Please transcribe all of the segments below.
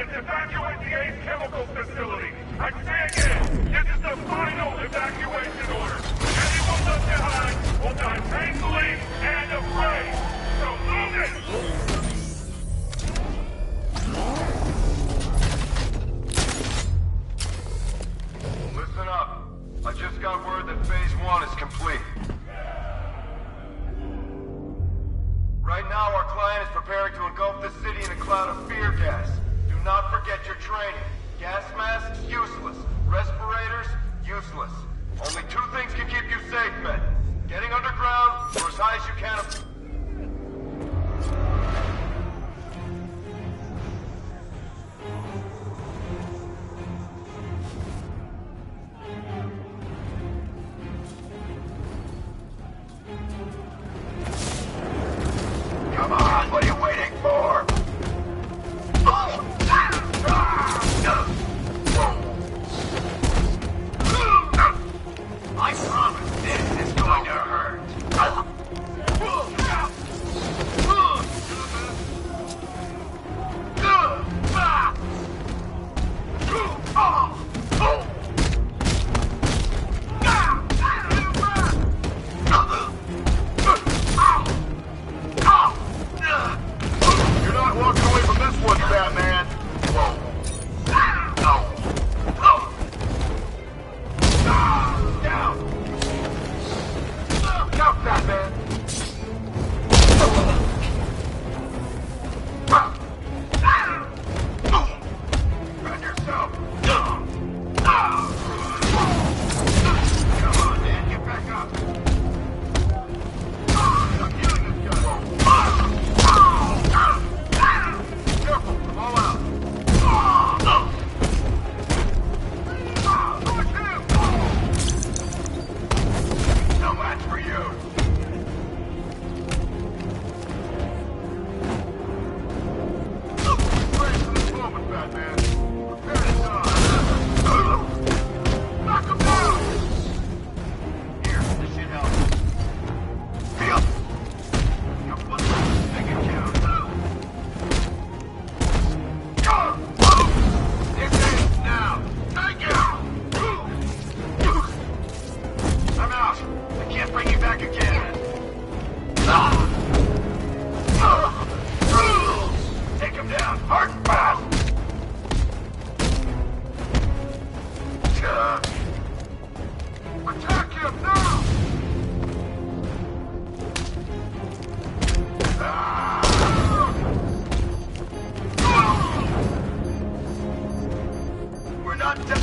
and evacuate the Ace Chemical Facility. I say again, this is the final evacuation order. Anyone left behind will die painfully and afraid. So move it! Listen up. I just got word that Phase 1 is complete. Right now, our client is preparing to engulf the city in a cloud of fear gas. Do not forget your training. Gas masks, useless. Respirators, useless. Only two things can keep you safe, men. Getting underground, or as high as you can. Come on, what are you waiting for? I promise this is going to hurt. You're not walking away from this one, Batman. Down. Count, Batman. Run yourself. Come on, man, get back up. I'm healing this guy. Careful, I'm all out. No match for you. Brace for this moment, Batman. Prepare to die. Knock him down! Here, this should help. Feel. Take it down. This is now. Take it! I'm out. I can't bring you back again. Take him down. Hard and fast. Attack him now! We're not done.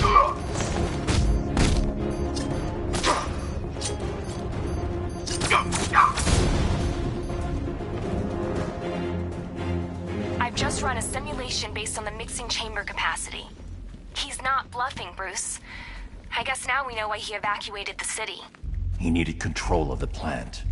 I've just run a simulation based on the mixing chamber capacity. He's not bluffing, Bruce. I guess now we know why he evacuated the city. He needed control of the plant.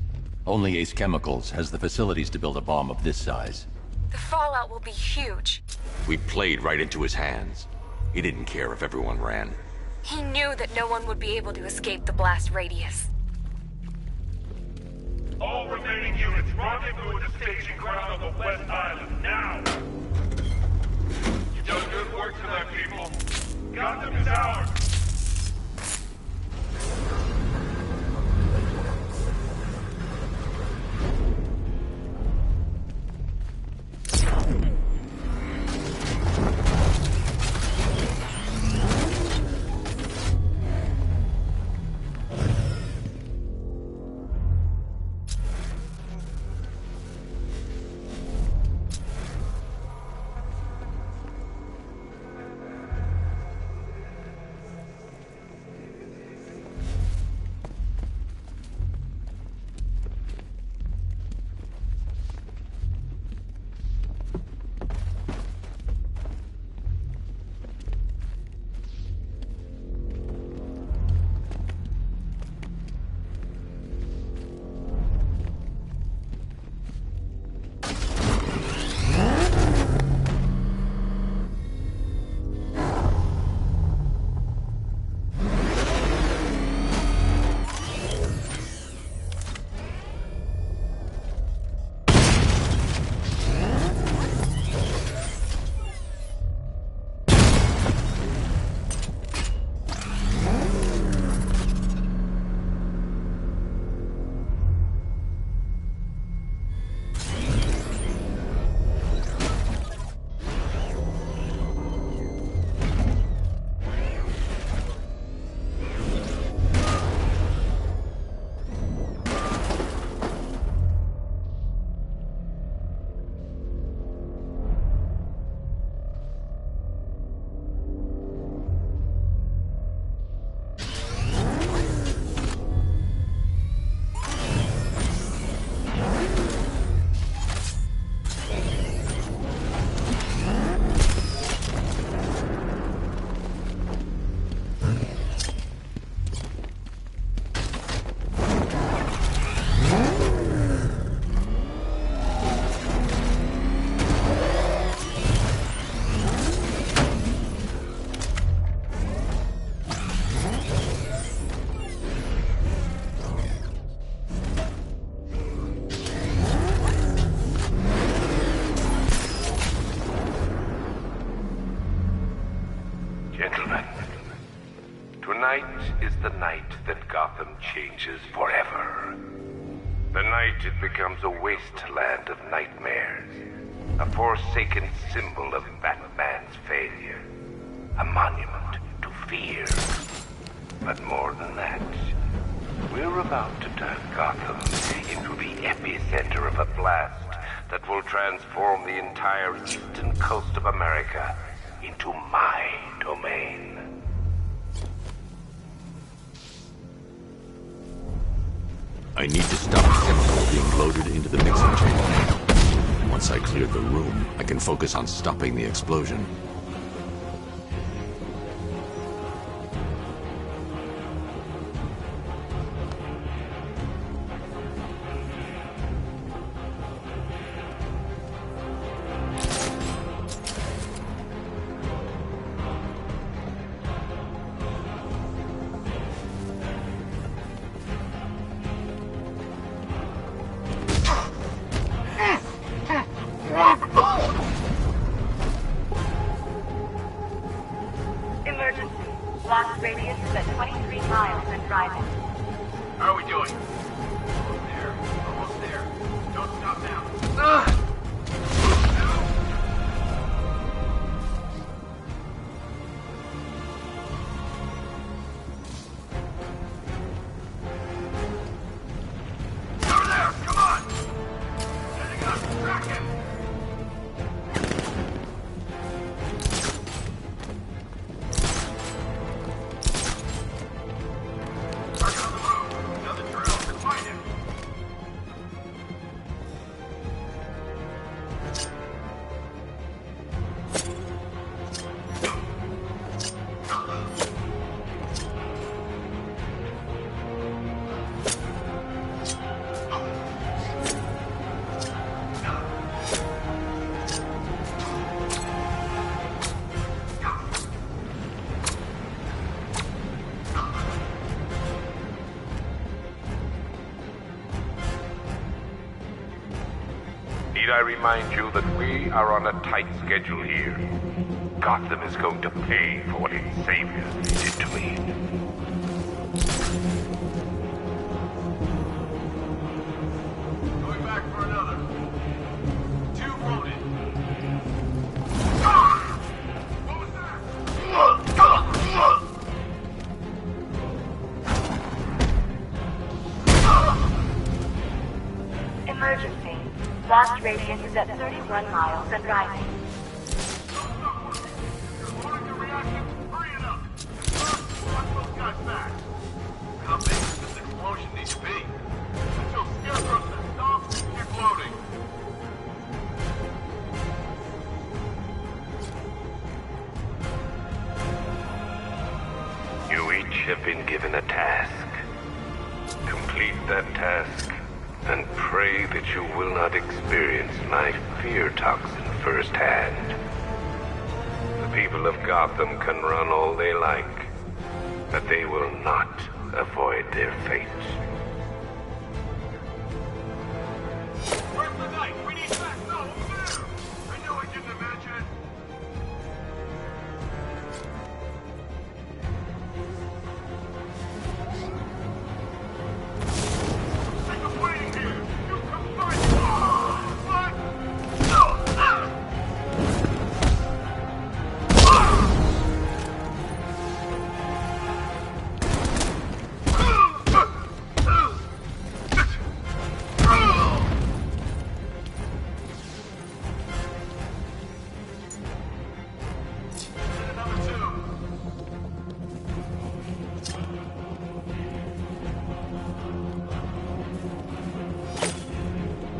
Only Ace Chemicals has the facilities to build a bomb of this size. The fallout will be huge. We played right into his hands. He didn't care if everyone ran. He knew that no one would be able to escape the blast radius. All remaining units, rendezvous at the staging ground on the West Island, now! You've done good work tonight, people. Gotham is ours! is the night that Gotham changes forever. The night it becomes a wasteland of nightmares. A forsaken symbol of Batman's failure. A monument to fear. But more than that, we're about to turn Gotham into the epicenter of a blast that will transform the entire eastern coast of America into my domain. I need to stop the chemical being loaded into the mixing chamber. Once I clear the room, I can focus on stopping the explosion. Emergency. Blast radius is at 23 miles and driving. How are we doing? Almost there. Almost there. Don't stop now. Over there! Come on! Getting up! Track him! Target on the move! Another drill! Find him! Need I remind you that we are on a tight schedule here? Gotham is going to pay for what its saviors did to me. Going back for another. 2 loaded. What was that? Emergency. Blast radius is at 31 miles and rising. You're loading your reactions. Hurry it up. Watch those guys back. How big does this explosion need to be? Until Scarecrow says stop, keep loading. You each have been given a task. Complete that task, and pray that you will not experience my fear toxin firsthand. The people of Gotham can run all they like, but they will not avoid their fate. Where's the knight? We need back. No, over there. I knew I didn't imagine it. Sick of waiting here. You come find me. What? Number 2.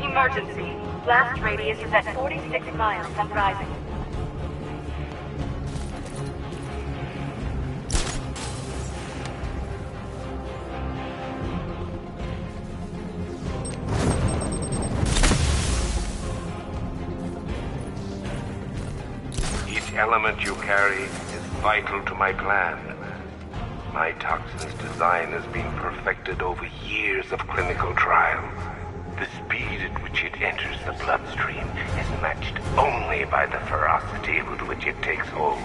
Emergency. Blast radius is at 46 miles and rising. Each element you carry is vital to my plan. My toxin's design has been perfected over years of clinical trial. The speed at which it enters the bloodstream is matched only by the ferocity with which it takes hold.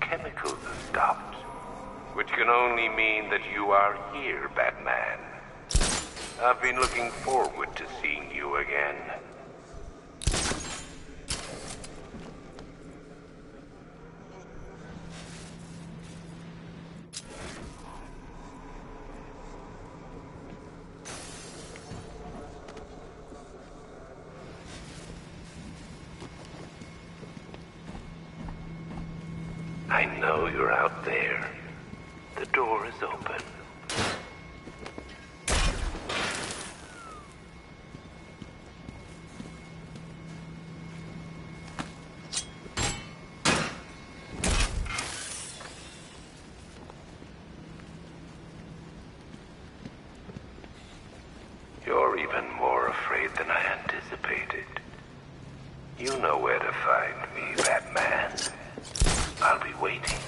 chemicals have stopped. Which can only mean that you are here, Batman. I've been looking forward to seeing you again. I know you're out there. The door is open. You're even more afraid than I anticipated. You know where to find me, Batman. I'll be waiting.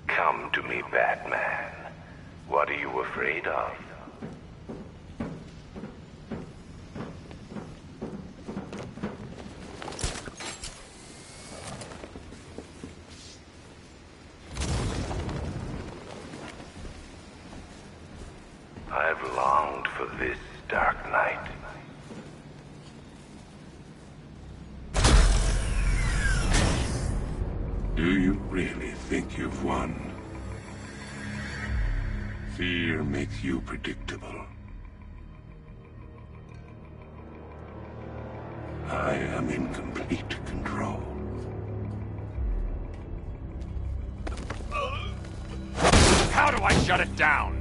Come to me, Batman. What are you afraid of? I've longed for this, Dark Knight. Do you really think you've won? Fear makes you predictable. I am in complete control. How do I shut it down?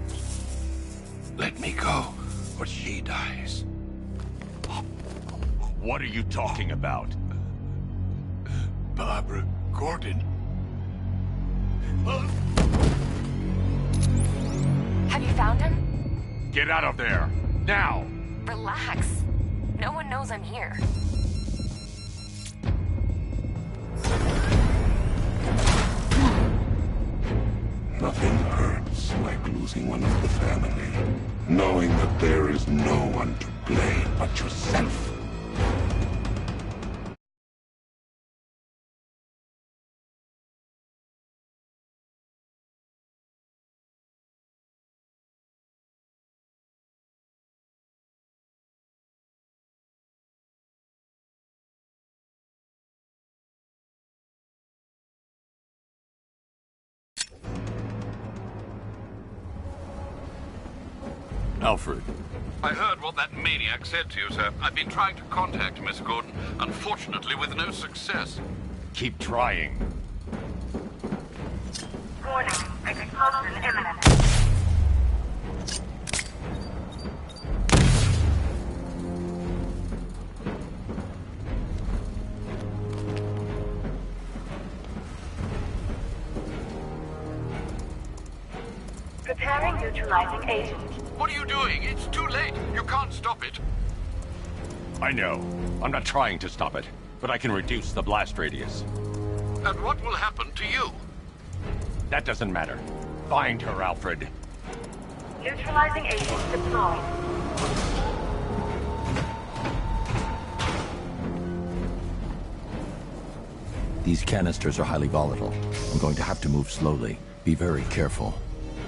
Let me go, or she dies. What are you talking about? Barbara Gordon. Have you found him? Get out of there! Now! Relax. No one knows I'm here. Nothing hurts like losing one of the family. Knowing that there is no one to blame but yourself. Alfred. I heard what that maniac said to you, sir. I've been trying to contact Miss Gordon, unfortunately with no success. Keep trying. Warning, explosion imminent. Preparing neutralizing agent. What are you doing? It's too late. You can't stop it. I know. I'm not trying to stop it, but I can reduce the blast radius. And what will happen to you? That doesn't matter. Find her, Alfred. Neutralizing agent deployed. These canisters are highly volatile. I'm going to have to move slowly. Be very careful.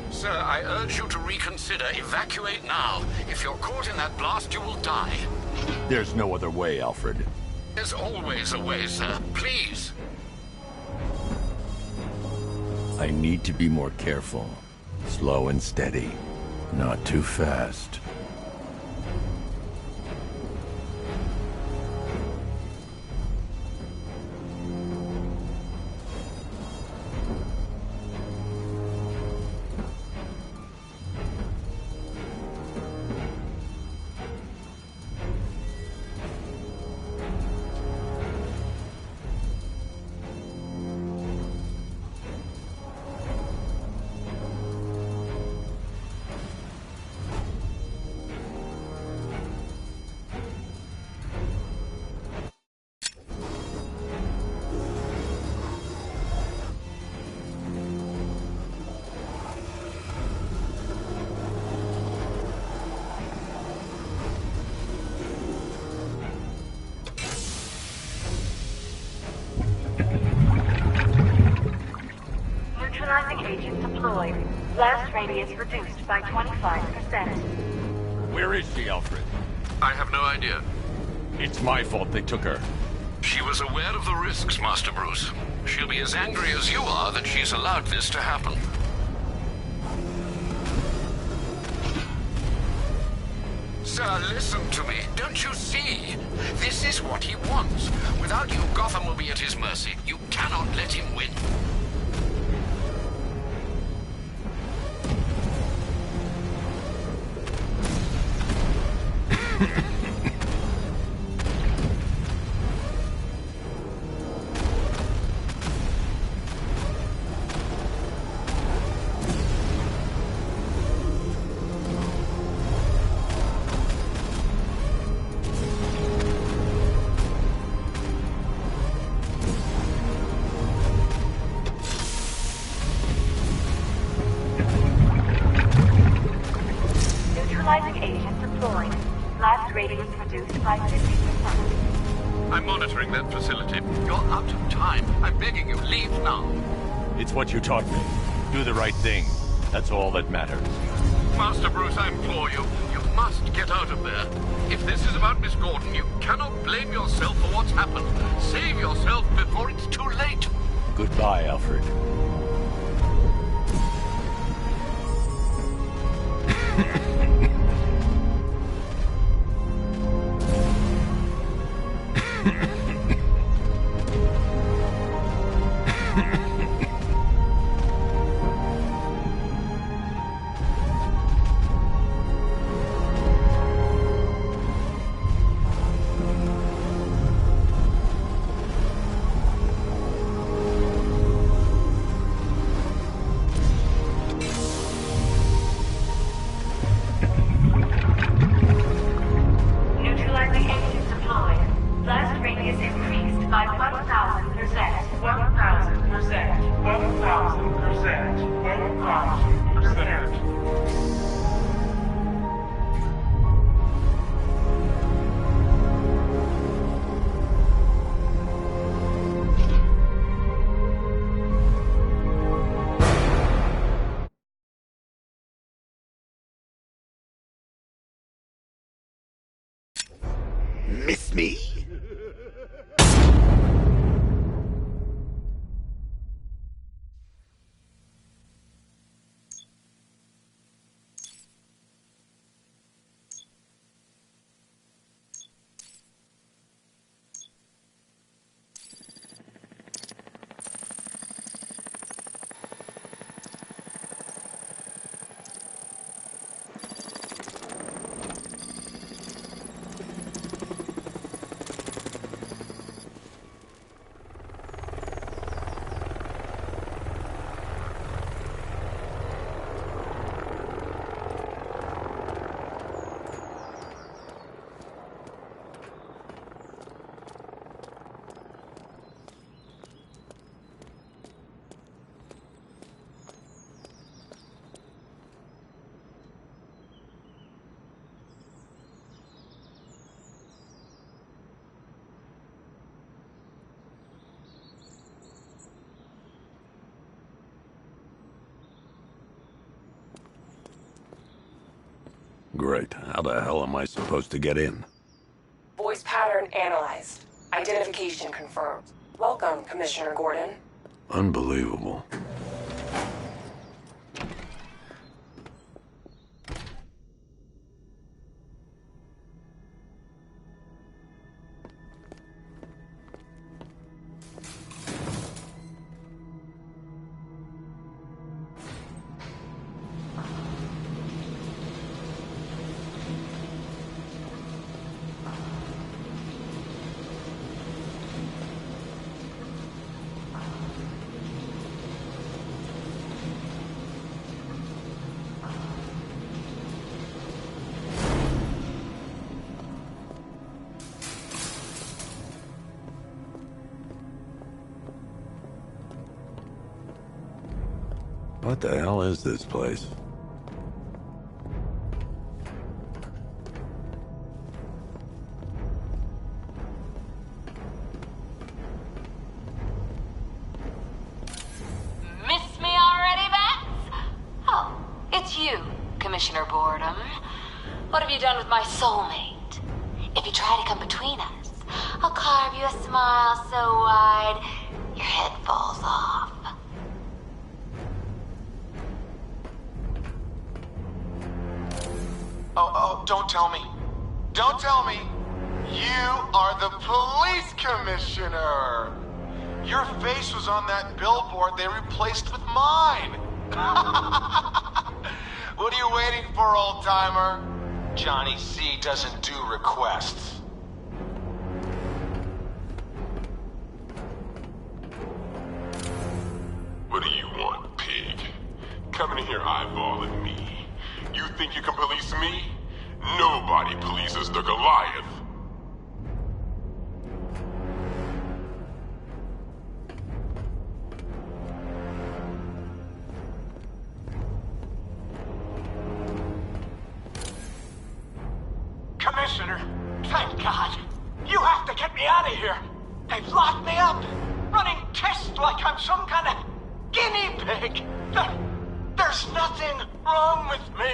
Sir, I urge you to reconsider. Evacuate now. If you're caught in that blast, you will die. There's no other way, Alfred. There's always a way, sir. Please. I need to be more careful. Slow and steady. Not too fast. Neutralizing agent deployed. Blast radius reduced by 25%. Where is she, Alfred? I have no idea. It's my fault they took her. She was aware of the risks, Master Bruce. She'll be as angry as you are that she's allowed this to happen. Sir, listen to me. Don't you see? This is what he wants. Without you, Gotham will be at his mercy. You cannot let him win. Neutralizing agent deployed. Blast radius reduced by 50%. I'm monitoring that facility. You're out of time. I'm begging you, leave now. It's what you taught me. Do the right thing. That's all that matters. Master Bruce, I implore you. You must get out of there. If this is about Miss Gordon, you cannot blame yourself for what's happened. Save yourself before it's too late. Goodbye, Alfred. Neutralizing agent deployed. Blast radius increased by 1,000%. 1,000%. 1,000%. 1,000%. Miss me? Great. How the hell am I supposed to get in? Voice pattern analyzed. Identification confirmed. Welcome, Commissioner Gordon. Unbelievable. What the hell is this place? Miss me already, Commissioner Boredom. What have you done with my soulmate? If you try to come between us, I'll carve you a smile so wide, your head falls off. Oh, don't tell me. Don't tell me. You are the police commissioner. Your face was on that billboard they replaced with mine. What are you waiting for, old-timer? Johnny C doesn't do requests. What do you want, pig? Coming in here eyeballing me. You think you can police me? Nobody polices the Goliath. Commissioner, thank God. You have to get me out of here. They've locked me up, running tests like I'm some kind of guinea pig. There's nothing wrong with me.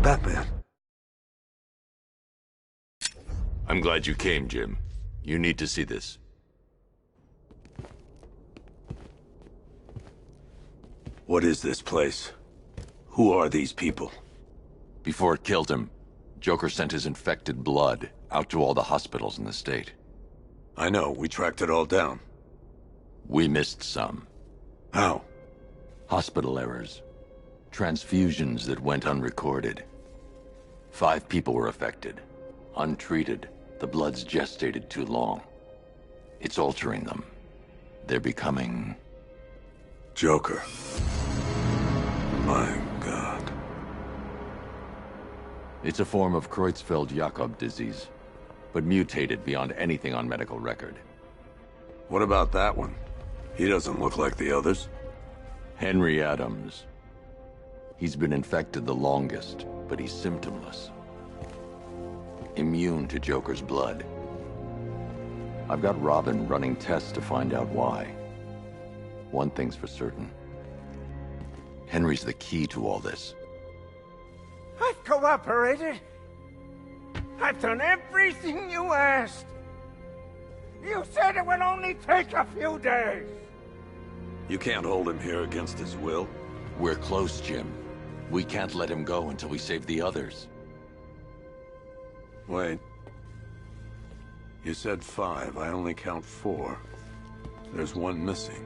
Batman. I'm glad you came, Jim. You need to see this. What is this place? Who are these people? Before it killed him, Joker sent his infected blood out to all the hospitals in the state. I know, we tracked it all down. We missed some. How? Hospital errors. Transfusions that went unrecorded. 5 people were affected. Untreated, the blood's gestated too long. It's altering them. They're becoming... Joker. My God. It's a form of Creutzfeldt-Jakob disease, but mutated beyond anything on medical record. What about that one? He doesn't look like the others. Henry Adams. He's been infected the longest, but he's symptomless. Immune to Joker's blood. I've got Robin running tests to find out why. One thing's for certain. Henry's the key to all this. I've cooperated. I've done everything you asked. You said it would only take a few days. You can't hold him here against his will. We're close, Jim. We can't let him go until we save the others. Wait. You said 5. I only count 4. There's one missing.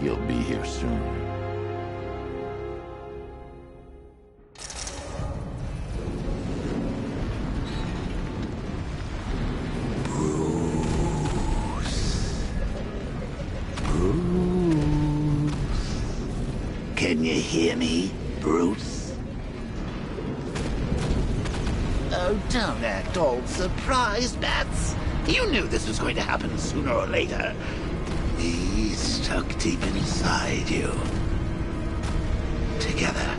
He'll be here soon. Can you hear me, Bruce? Oh, don't act all surprised, Bats. You knew this was going to happen sooner or later. He's stuck deep inside you. Together,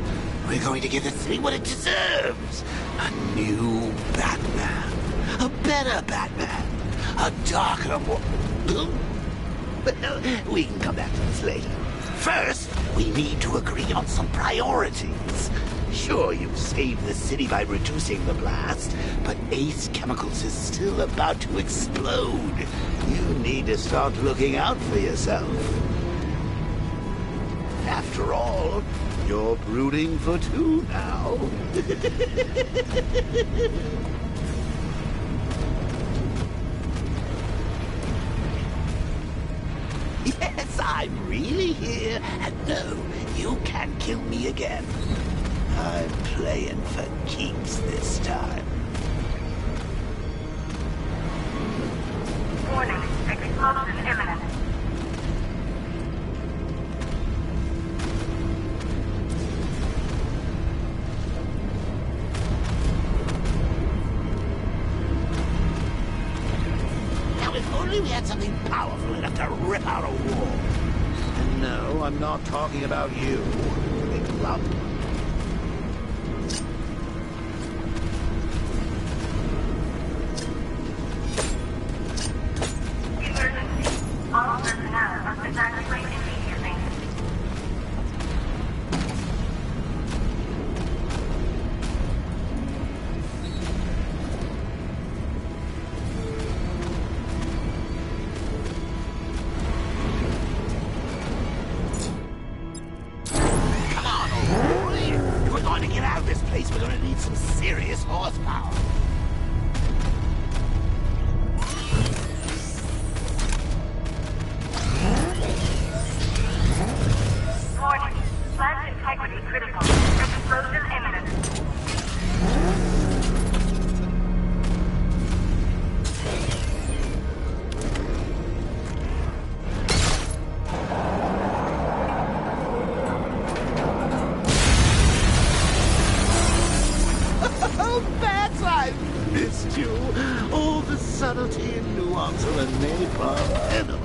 we're going to give the city what it deserves. A new Batman. A better Batman. A darker one. Well, we can come back to this later. First, we need to agree on some priorities. Sure, you've saved the city by reducing the blast, but Ace Chemicals is still about to explode. You need to start looking out for yourself. After all, you're brooding for 2 now. Yes, I'm really here, and no, you can't kill me again. I'm playing for keeps this time. Warning, explosion imminent. Now, if only we had something powerful enough to rip out a wall. And no, I'm not talking about you, big lump. All personnel must evacuate immediately. Come on, boy! If we're going to get out of this place, we're going to need some serious horsepower. Warning, plant integrity critical. Explosion imminent. Oh, Bats, I've missed you. All the subtlety and nuance of a napalm enema.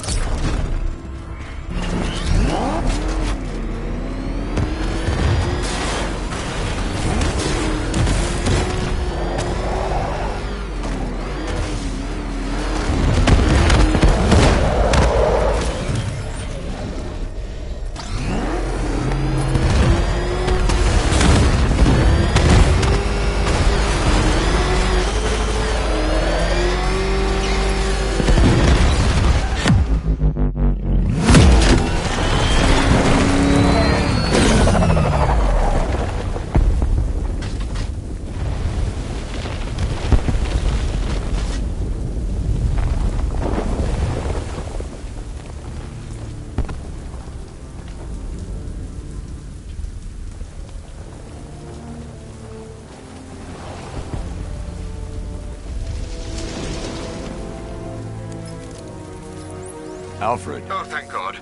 Alfred. Oh, thank God.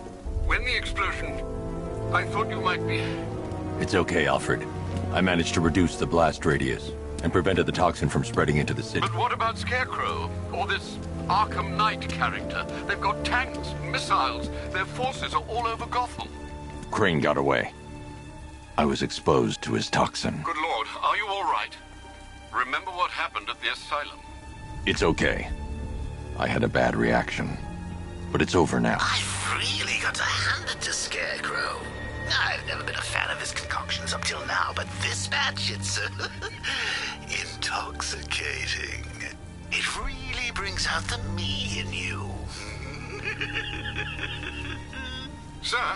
When the explosion... I thought you might be... It's okay, Alfred. I managed to reduce the blast radius and prevented the toxin from spreading into the city. But what about Scarecrow? Or this Arkham Knight character? They've got tanks, missiles. Their forces are all over Gotham. Crane got away. I was exposed to his toxin. Good Lord, are you all right? Remember what happened at the asylum? It's okay. I had a bad reaction. But it's over now. I've really got to hand it to Scarecrow. I've never been a fan of his concoctions up till now, but this batch, it's intoxicating. It really brings out the me in you. Sir,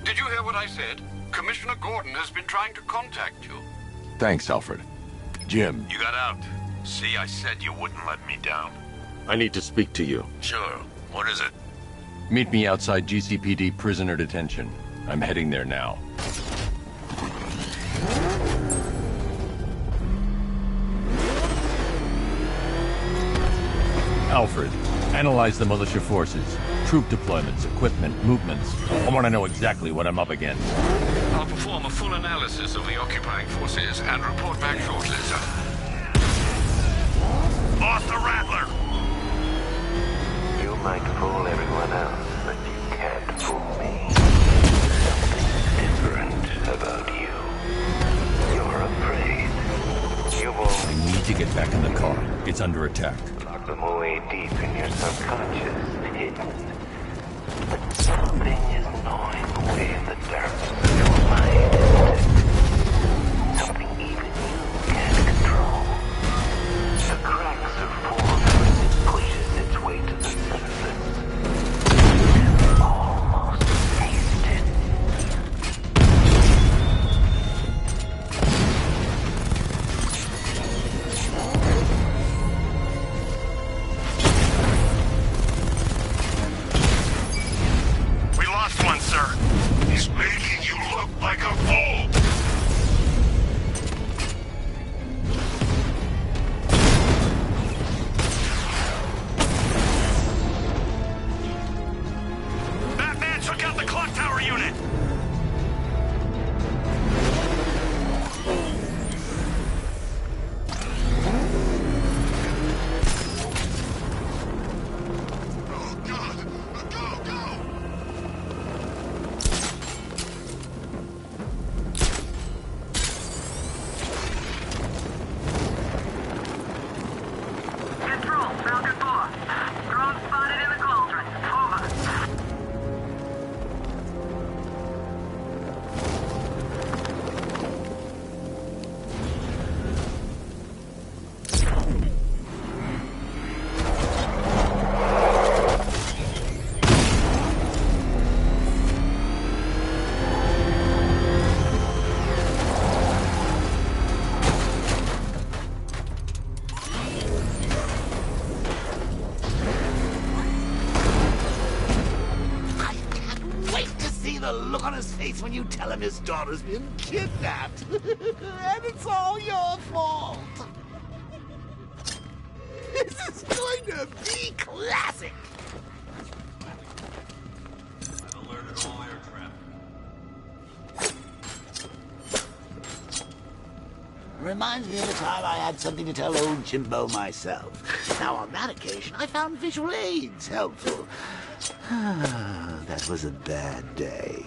did you hear what I said? Commissioner Gordon has been trying to contact you. Thanks, Alfred. Jim. You got out. See, I said you wouldn't let me down. I need to speak to you. Sure. What is it? Meet me outside GCPD prisoner detention. I'm heading there now. Alfred, analyze the militia forces. Troop deployments, equipment, movements. I want to know exactly what I'm up against. I'll perform a full analysis of the occupying forces and report back shortly, sir. Boss the Rattler! You might fool everyone else, but you can't fool me. Something's different about you. You're afraid. You won't. I need to get back in the car. It's under attack. Lock them away deep in your subconscious, hidden. But something is gnawing away in the darkness of your mind. Something even you can't control. The cracks are formed as it pushes its way to the surface. You can almost taste it. the look on his face when you tell him his daughter's been kidnapped. And it's all your fault. This is going to be classic. I've alerted all air traffic. Reminds me of the time I had something to tell old Jimbo myself. Now, on that occasion, I found visual aids helpful. That was a bad day.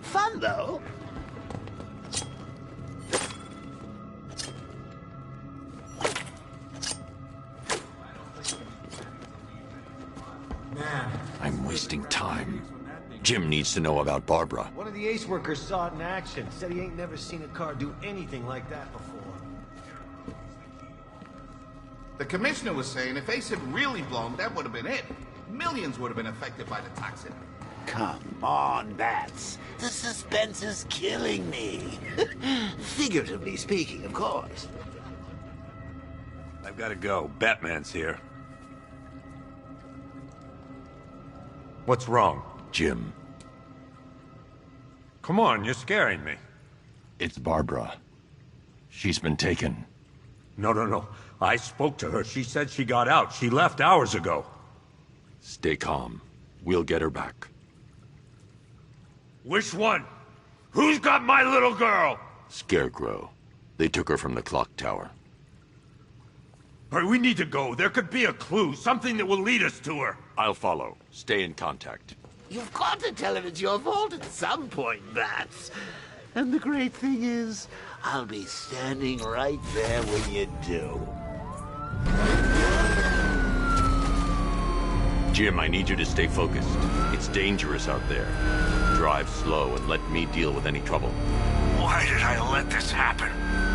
Fun, though. Man. I'm wasting time. Jim needs to know about Barbara. One of the Ace workers saw it in action. Said he ain't never seen a car do anything like that before. The commissioner was saying if Ace had really blown, that would have been it. Millions would have been affected by the toxin. Come on, Bats. The suspense is killing me. Figuratively speaking, of course. I've got to go. Batman's here. What's wrong? Jim. Come on, you're scaring me. It's Barbara. She's been taken. No. I spoke to her. She said she got out. She left hours ago. Stay calm. We'll get her back. Which one? Who's got my little girl? Scarecrow. They took her from the clock tower. All right, we need to go. There could be a clue, something that will lead us to her. I'll follow. Stay in contact. You've got to tell him it's your fault at some point, Bats. And the great thing is, I'll be standing right there when you do. Jim, I need you to stay focused. It's dangerous out there. Drive slow and let me deal with any trouble. Why did I let this happen?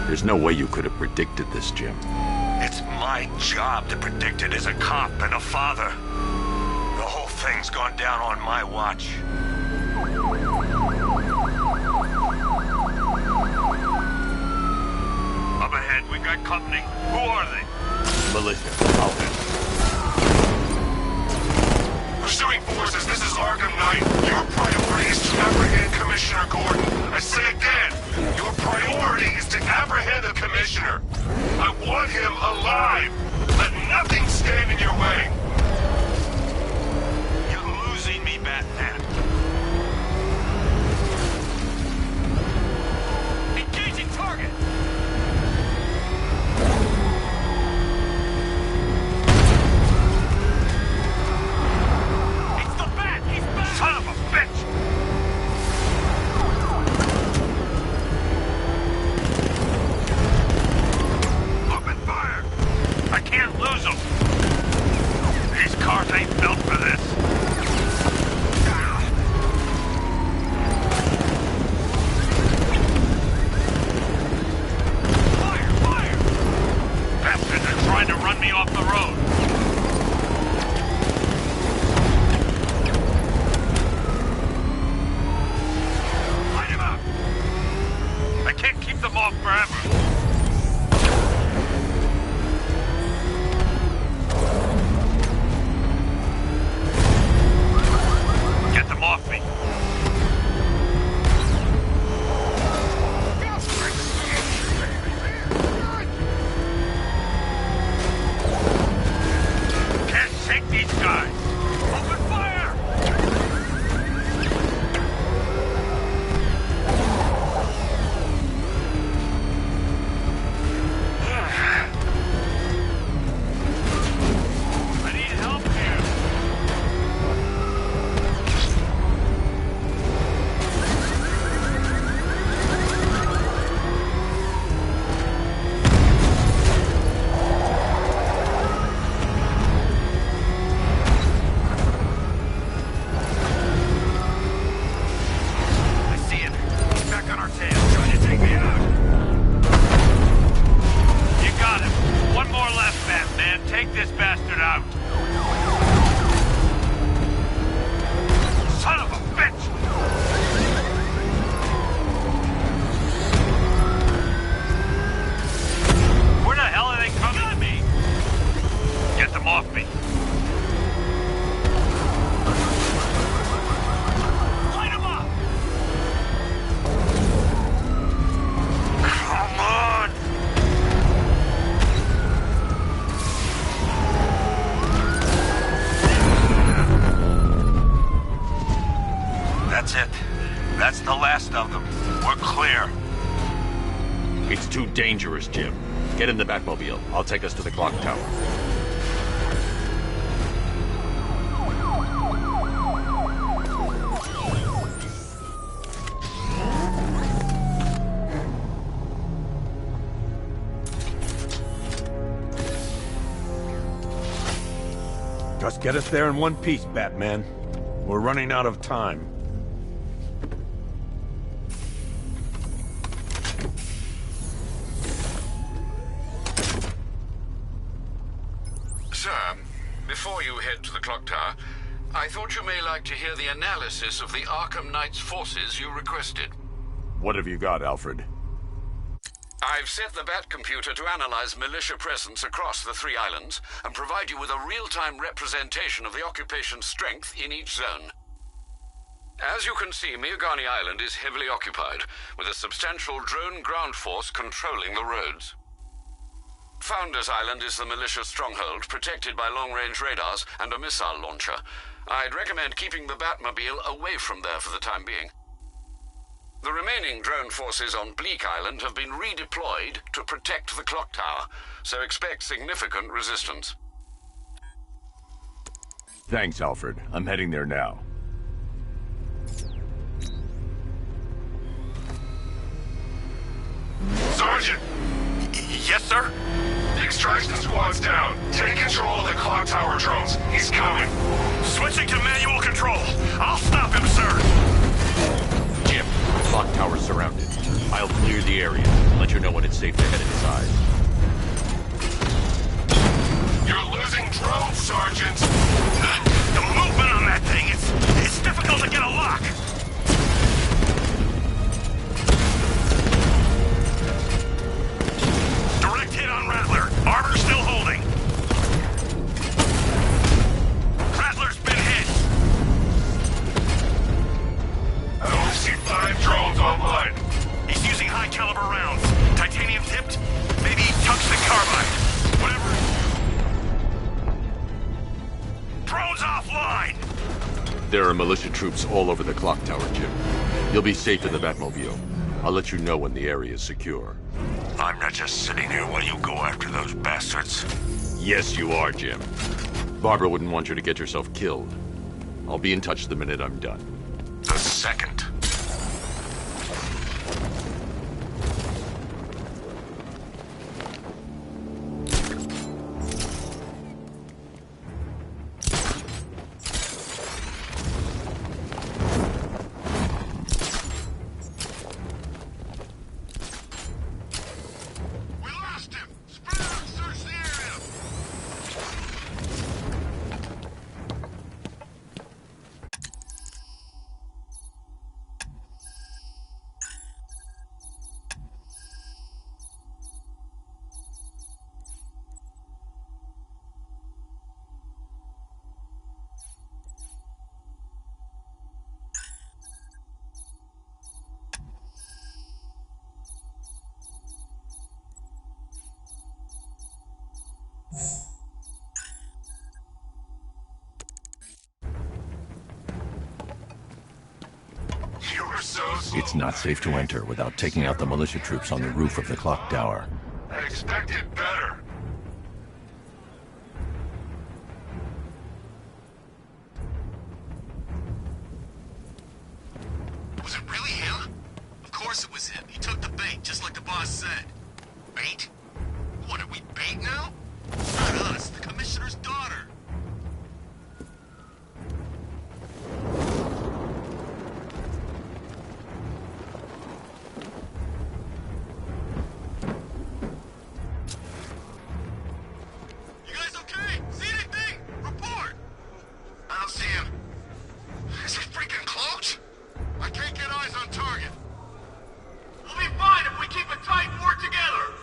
There's no way you could have predicted this, Jim. It's my job to predict it as a cop and a father. The whole thing's gone down on my watch. Up ahead, we got company. Who are they? Militia. I'll handle. Pursuing forces, this is Arkham Knight. Your priority is to apprehend Commissioner Gordon. I say again, your priority is to apprehend the Commissioner. I want him alive. Let nothing stand in your way. You're losing me, Batman. Engaging target! Son of a bitch! Open fire! I can't lose them! These cars ain't built for this! Fire! Fire! Bastards are trying to run me off the road! I can't keep them off forever. Get them off me. Can't take these guys. Open fire! I need help here. I see him. He's back on our tail, trying to take me out. You got him. One more left, Batman. Take this bastard out. Son of a bitch! Where the hell are they coming? Got me! Get them off me. Light there! It's too dangerous, Jim. Get in the Batmobile. I'll take us to the clock tower. Just get us there in one piece, Batman. We're running out of time. Sir, before you head to the clock tower, I thought you may like to hear the analysis of the Arkham Knight's forces you requested. What have you got, Alfred? I've set the Batcomputer to analyze militia presence across the 3 islands and provide you with a real-time representation of the occupation's strength in each zone. As you can see, Miagani Island is heavily occupied, with a substantial drone ground force controlling the roads. Founders Island is the militia stronghold, protected by long-range radars and a missile launcher. I'd recommend keeping the Batmobile away from there for the time being. The remaining drone forces on Bleak Island have been redeployed to protect the clock tower, so expect significant resistance. Thanks, Alfred. I'm heading there now. Sergeant! Yes, sir? The extraction squad's down. Take control of the clock tower drones. He's coming. Switching to manual control. I'll stop him, sir. Jim, clock tower's surrounded. I'll clear the area and let you know when it's safe to head inside. You're losing drones, Sergeant! The movement on that thing, it's difficult to get a lock. Direct hit on Rattler. Armor still holding. Rattler's been hit. I only see 5 drones online. He's using high caliber rounds. Titanium tipped? Maybe tungsten carbide. Whatever. Drones offline! There are militia troops all over the clock tower, Jim. You'll be safe in the Batmobile. I'll let you know when the area is secure. I'm not just sitting here while you go after those bastards. Yes, you are, Jim. Barbara wouldn't want you to get yourself killed. I'll be in touch the minute I'm done. The second. It's not safe to enter without taking out the militia troops on the roof of the clock tower. I expected better. Was it really him? Of course it was him. He took the bait, just like the boss said. Bait? What, are we bait now? Not us, the commissioner's daughter. You guys okay? See anything? Report! I don't see him. Is he freaking cloaked? I can't get eyes on target. We'll be fine if we keep it tight and work together.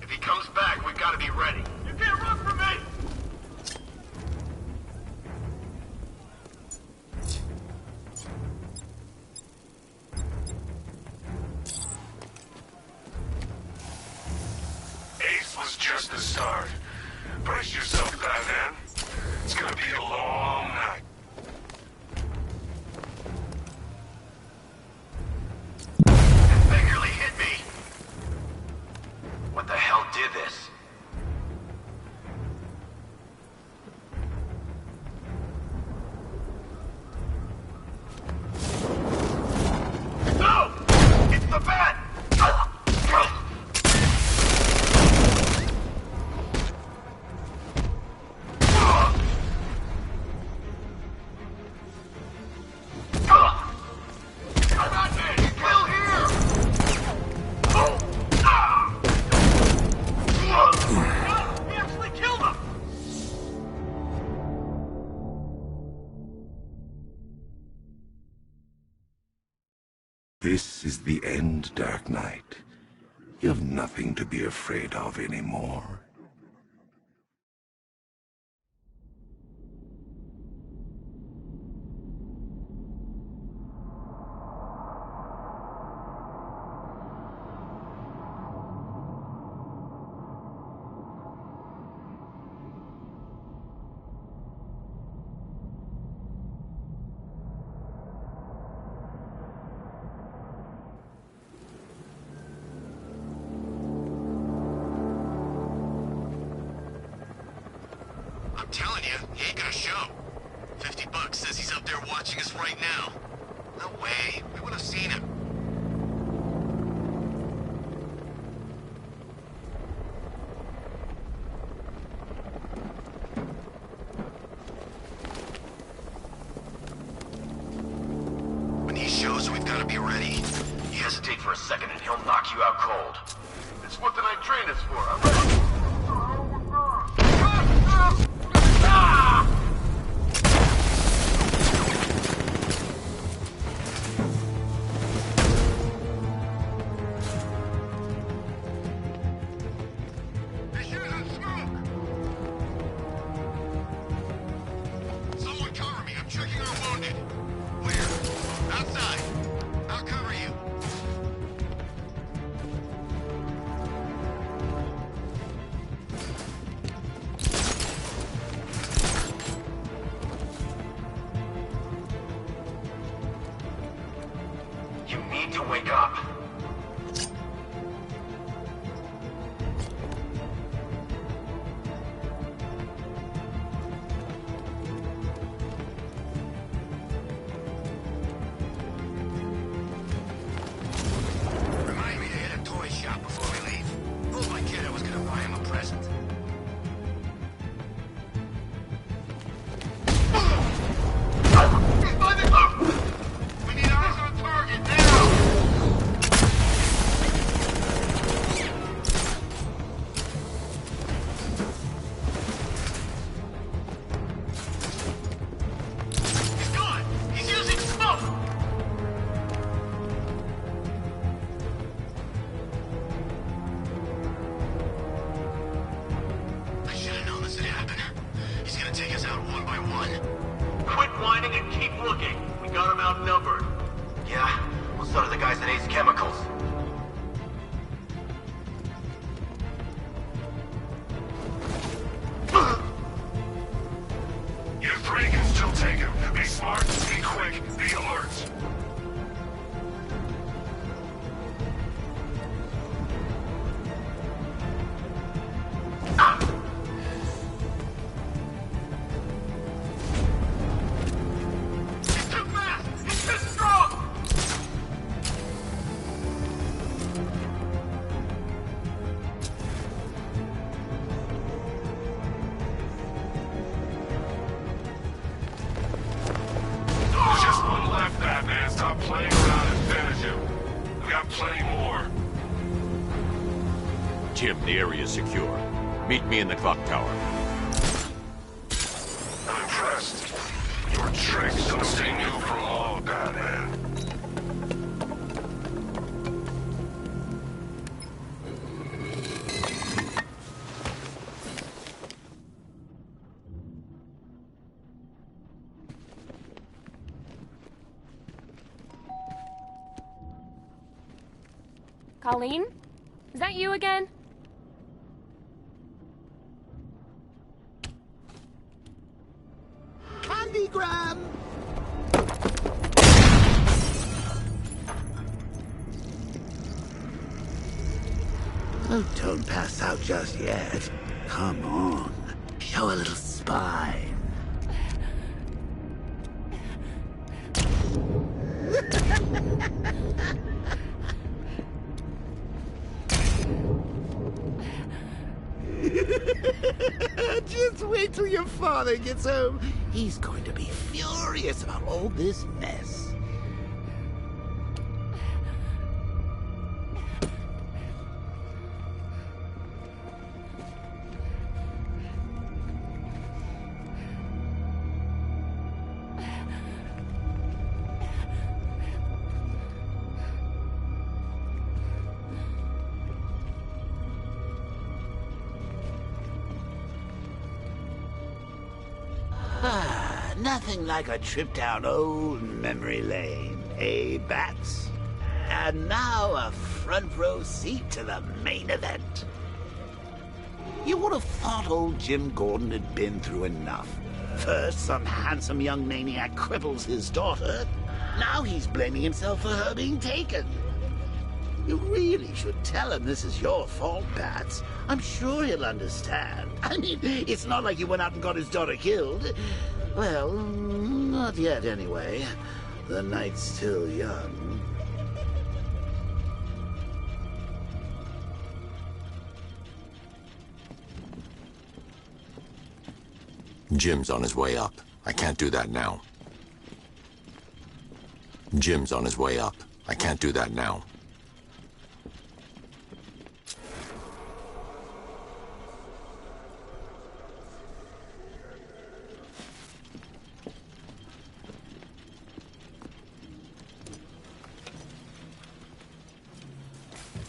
If he comes back, we've got to be ready. You can't run from me! Ace was just the start. Brace yourself, Batman. It's gonna be a long night. It barely hit me. What the hell did this? No! It's the bat! This is the end, Dark Knight. You have nothing to be afraid of anymore. I'm telling you, he ain't gonna show. $50 says he's up there watching us right now. No way. We would have seen him. When he shows, we've got to be ready. You hesitate for a second and he'll knock you out cold. It's what the night train is for. I'm ready. Someone cover me. I'm checking our wounded. Where? Outside. I'll cover you. You need to wake up. Remind me to hit a toy shop before we leave. Told my kid I was gonna buy him a present. He's by the loop! We need eyes on target now! He's gone! He's using smoke! I should have known this would happen. He's gonna take us out one by one. Quit whining and keep looking. We got him outnumbered. Yeah, well, so do the guys at Ace Chemicals. You three can still take him. Be smart, be quick, be alert. He's too fast! He's too strong! Just one left, Batman. Stop playing around and finish him. We got plenty more. Jim, the area's secure. Meet me in the clock tower. I'm impressed. Your tricks don't stay new for long, Batman. Colleen? Is that you again? Oh, don't pass out just yet. Come on. Show a little spine. Just wait till your father gets home. He's going to be furious about all this mess. Nothing like a trip down old memory lane, eh, Bats? And now a front row seat to the main event. You would have thought old Jim Gordon had been through enough. First, some handsome young maniac cripples his daughter. Now he's blaming himself for her being taken. You really should tell him this is your fault, Bats. I'm sure he'll understand. I mean, it's not like you went out and got his daughter killed. Well, not yet anyway. The night's still young. Jim's on his way up. I can't do that now. Jim's on his way up. I can't do that now.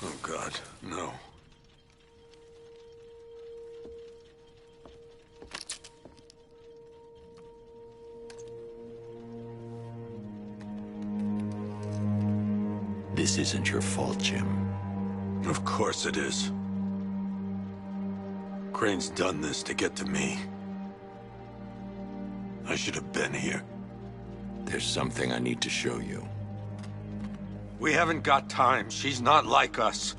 Oh, God, no. This isn't your fault, Jim. Of course it is. Crane's done this to get to me. I should have been here. There's something I need to show you. We haven't got time. She's not like us.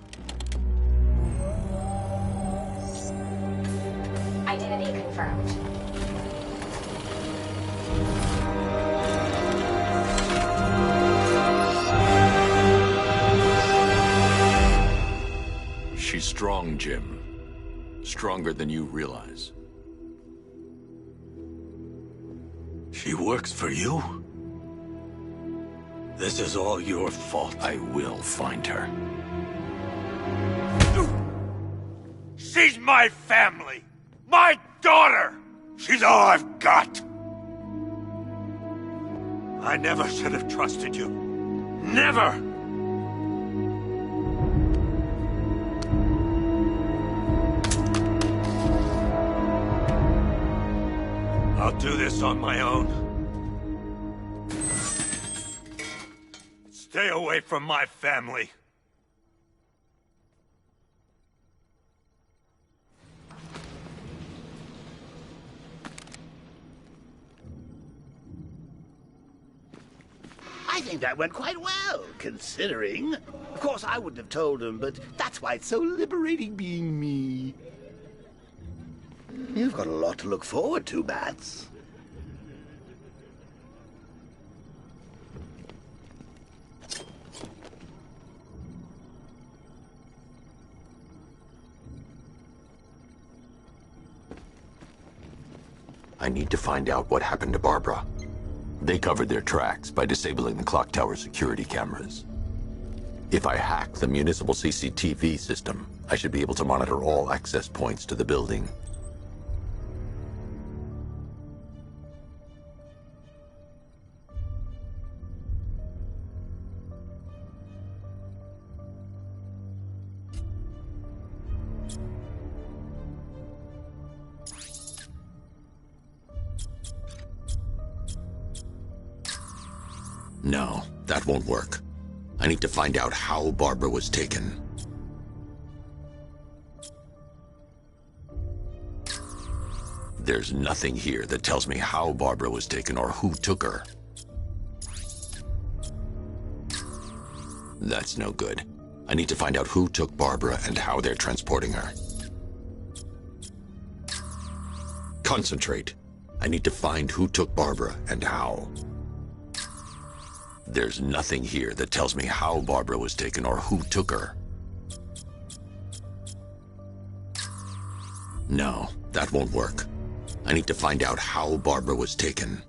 Identity confirmed. She's strong, Jim. Stronger than you realize. She works for you? This is all your fault. I will find her. She's my family! My daughter! She's all I've got! I never should have trusted you. Never! I'll do this on my own. Stay away from my family. I think that went quite well, considering. Of course, I wouldn't have told him, but that's why it's so liberating being me. You've got a lot to look forward to, Bats. I need to find out what happened to Barbara. They covered their tracks by disabling the clock tower security cameras. If I hack the municipal CCTV system, I should be able to monitor all access points to the building. No, that won't work. I need to find out how Barbara was taken. There's nothing here that tells me how Barbara was taken or who took her. That's no good. I need to find out who took Barbara and how they're transporting her. Concentrate. I need to find who took Barbara and how. There's nothing here that tells me how Barbara was taken or who took her. No, that won't work. I need to find out how Barbara was taken.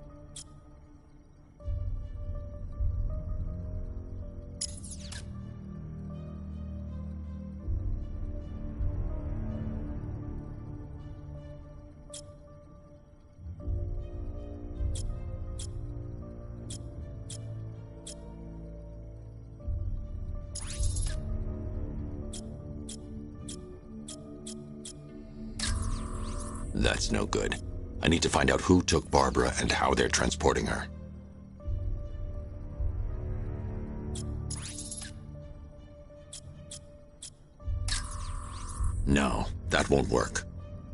That's no good. I need to find out who took Barbara and how they're transporting her. No, that won't work.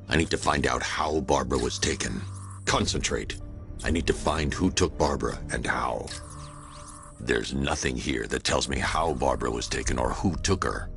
I need to find out how Barbara was taken. Concentrate. I need to find who took Barbara and how. There's nothing here that tells me how Barbara was taken or who took her.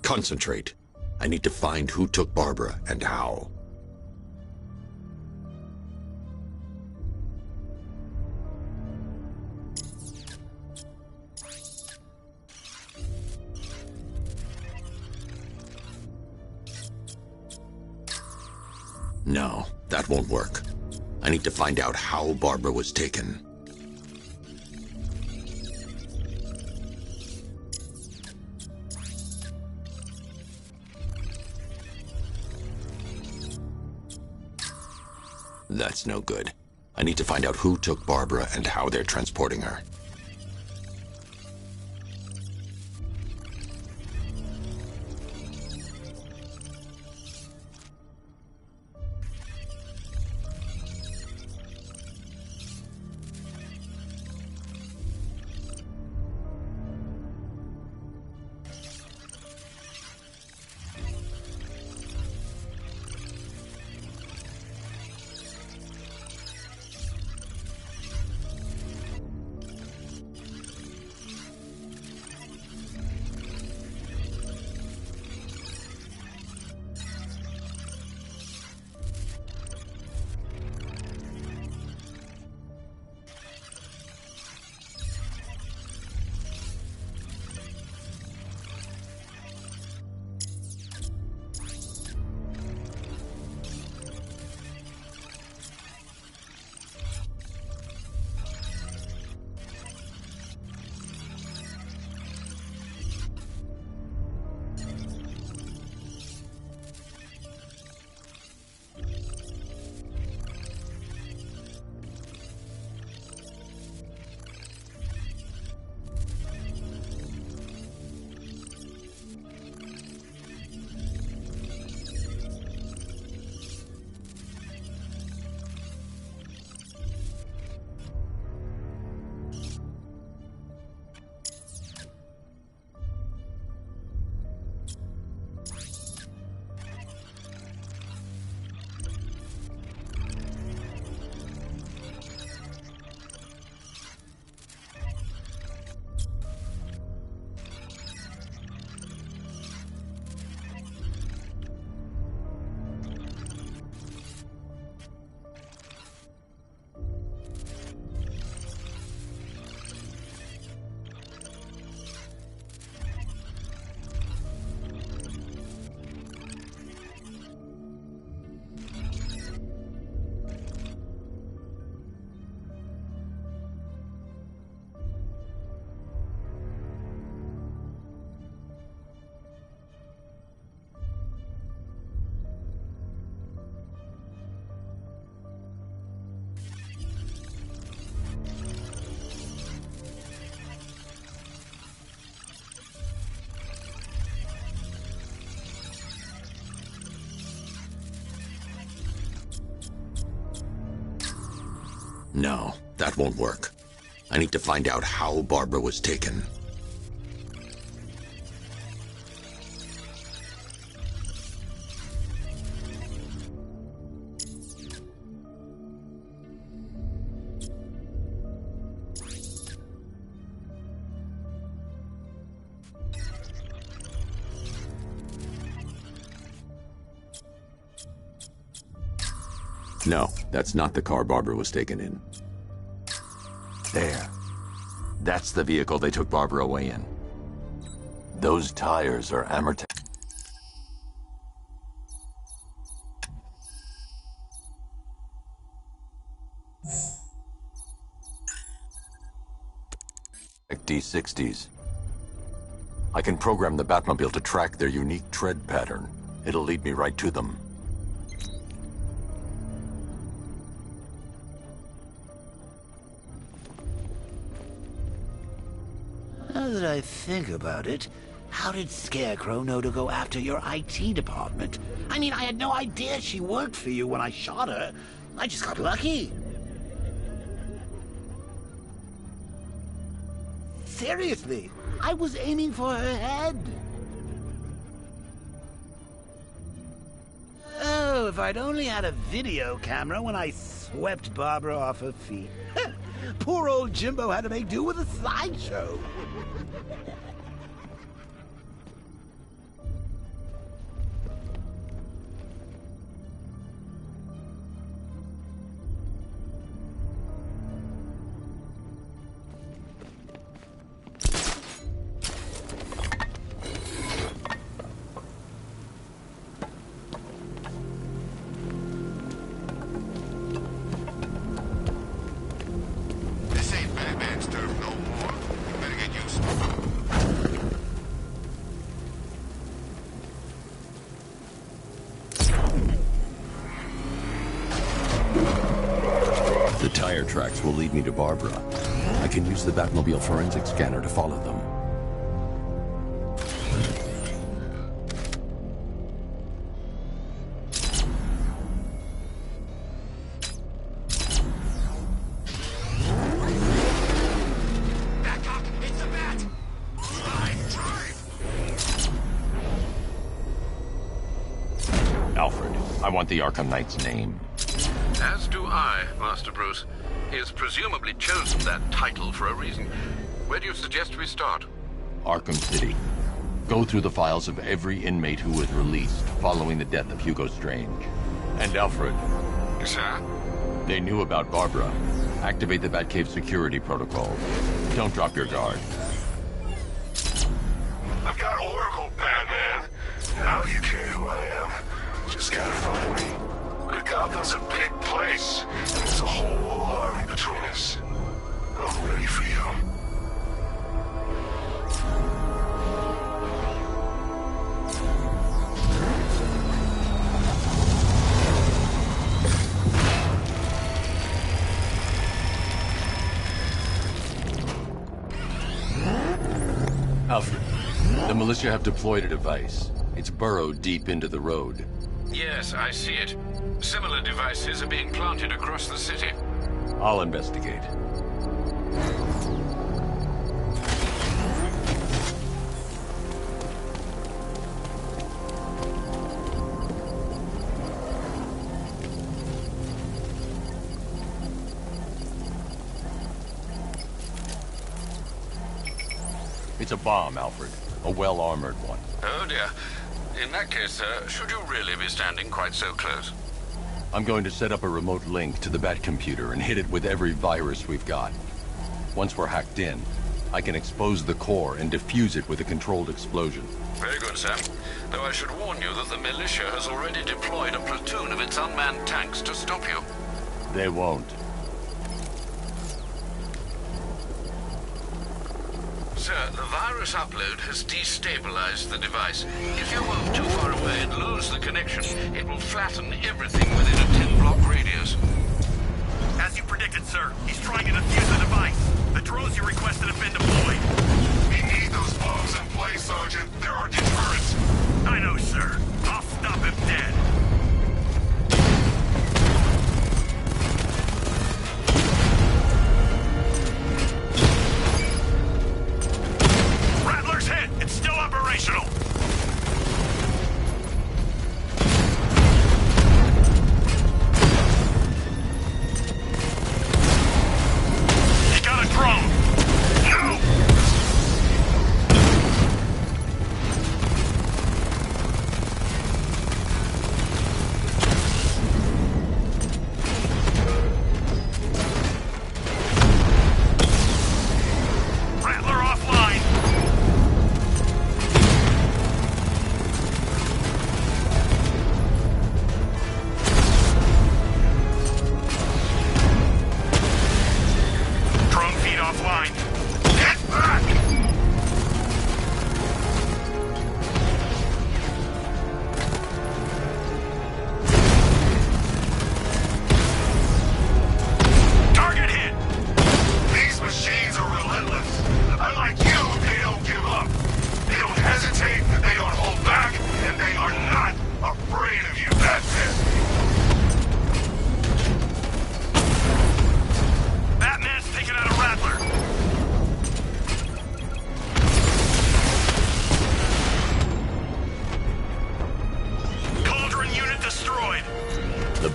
Concentrate. I need to find who took Barbara and how. No, that won't work. I need to find out how Barbara was taken. That's no good. I need to find out who took Barbara and how they're transporting her. No, that won't work. I need to find out how Barbara was taken. No, that's not the car Barbara was taken in. There. That's the vehicle they took Barbara away in. Those tires are amortized. D60s. I can program the Batmobile to track their unique tread pattern. It'll lead me right to them. Now that I think about it, how did Scarecrow know to go after your IT department? I mean, I had no idea she worked for you when I shot her. I just got lucky. Seriously, I was aiming for her head. Oh, if I'd only had a video camera when I swept Barbara off her feet. Poor old Jimbo had to make do with a slideshow. The tire tracks will lead me to Barbara. I can use the Batmobile forensic scanner to follow them. Back up! It's the Bat! Drive! Alfred, I want the Arkham Knight's name. As do I, Master Bruce. He has presumably chosen that title for a reason. Where do you suggest we start? Arkham City. Go through the files of every inmate who was released following the death of Hugo Strange. And Alfred. Sir? They knew about Barbara. Activate the Batcave security protocols. Don't drop your guard. I've got Oracle, Batman. Now you care who I am. Just gotta find me. Gotham's a big place, and there's a whole army between us. I'm ready for you. Alfred, the militia have deployed a device. It's burrowed deep into the road. Yes, I see it. Similar devices are being planted across the city. I'll investigate. It's a bomb, Alfred. A well-armored one. Oh dear. In that case, sir, should you really be standing quite so close? I'm going to set up a remote link to the Batcomputer and hit it with every virus we've got. Once we're hacked in, I can expose the core and defuse it with a controlled explosion. Very good, sir. Though I should warn you that the militia has already deployed a platoon of its unmanned tanks to stop you. They won't. Sir, the virus upload has destabilized the device. If you move too far away and lose the connection, it will flatten everything within a 10-block radius. As you predicted, sir, he's trying to defuse the device. The drones you requested have been deployed. We need those bombs in place, Sergeant. There are deterrents. I know, sir. I'll stop him dead.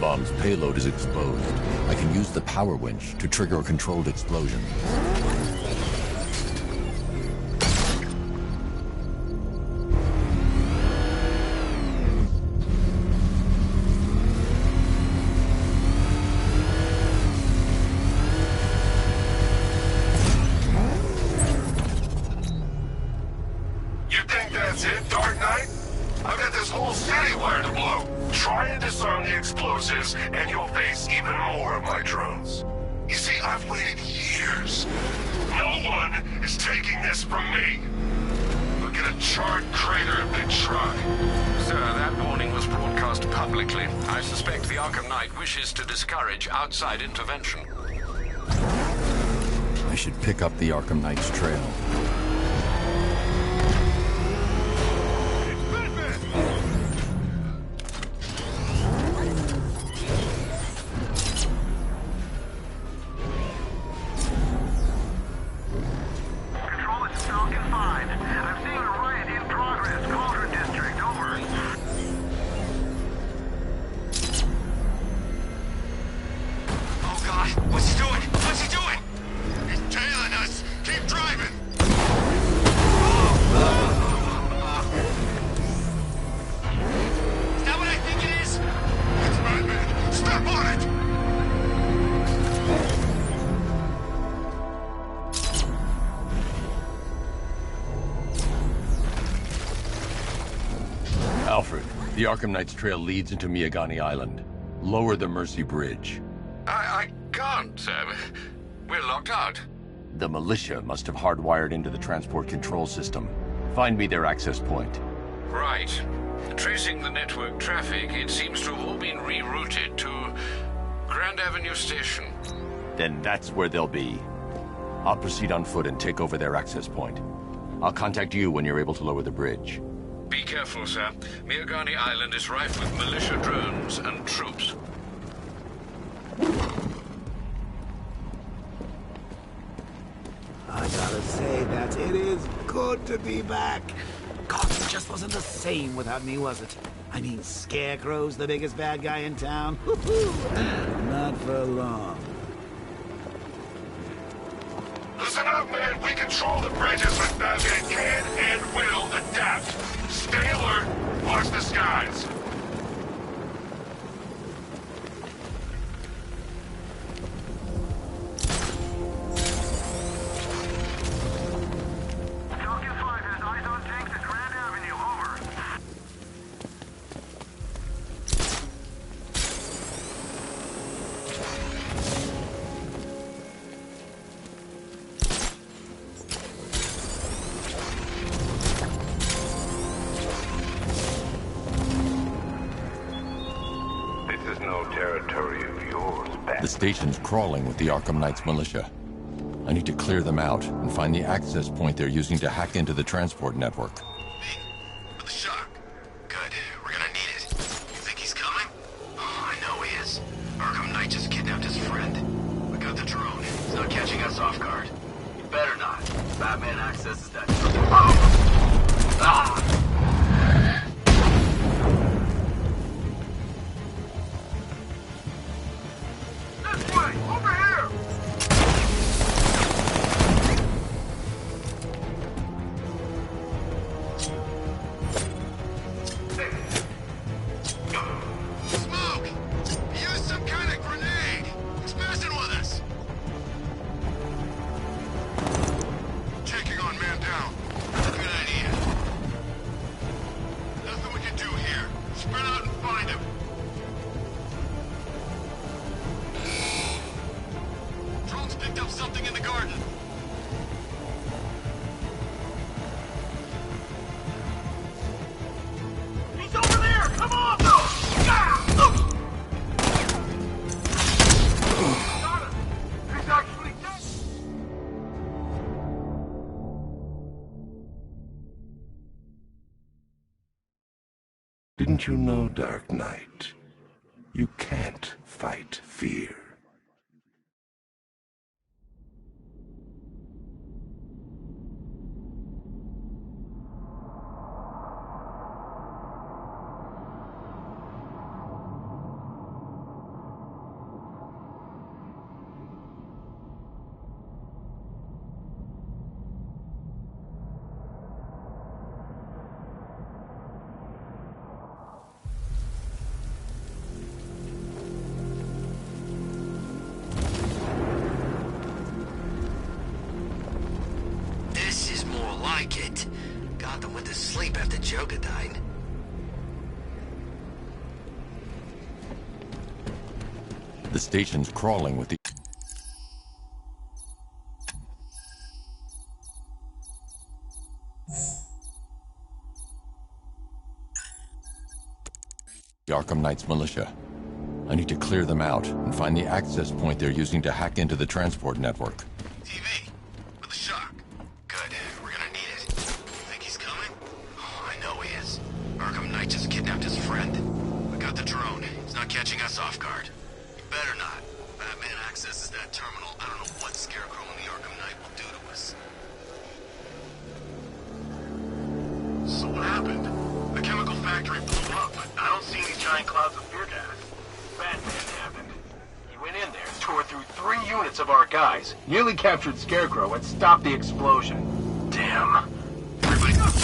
bomb's payload is exposed, I can use the power winch to trigger a controlled explosion. You think that's it, Dark Knight? I've got this whole city wired to blow. Try and disarm the explosives, and you'll face even more of my drones. You see, I've waited years. No one is taking this from me. Look at a charred crater if they try. Sir, that warning was broadcast publicly. I suspect the Arkham Knight wishes to discourage outside intervention. I should pick up the Arkham Knight's trail. Alfred, the Arkham Knight's trail leads into Miagani Island. Lower the Mercy Bridge. I can't, sir. We're locked out. The militia must have hardwired into the transport control system. Find me their access point. Right. Tracing the network traffic, it seems to have all been rerouted to Grand Avenue Station. Then that's where they'll be. I'll proceed on foot and take over their access point. I'll contact you when you're able to lower the bridge. Be careful, sir. Miagani Island is rife with militia drones and troops. I gotta say that it is good to be back. Gotham just wasn't the same without me, was it? I mean, Scarecrow's the biggest bad guy in town. Not for long. Listen up, man. We control the bridges, but Batman can and will adapt. Stay alert. Watch the skies. The station's crawling with the Arkham Knight's militia. I need to clear them out and find the access point they're using to hack into the transport network. For the shock. Good. We're gonna need it. You think he's coming? Oh, I know he is. Arkham Knight just kidnapped his friend. We got the drone. He's not catching us off guard. He better not. Batman accesses that. Ah! Didn't you know, Dark Knight? You can't fight fear. Gotham went to sleep after Joker died. The station's crawling with the Arkham Knight's militia. I need to clear them out and find the access point they're using to hack into the transport network. TV, with the shock. Good, we're gonna need it. Think he's coming? Oh, I know he is. Arkham Knight just kidnapped his friend. We got the drone. He's not catching us off guard. He better not. Batman accesses that terminal. I don't know what Scarecrow and the Arkham Knight will do to us. So what happened? The chemical factory blew up. I don't see any giant clouds of fear gas. Batman happened. He went in there, tore through 3 units of our guys, nearly captured Scarecrow, and stopped the explosion. Damn. Everybody... Let's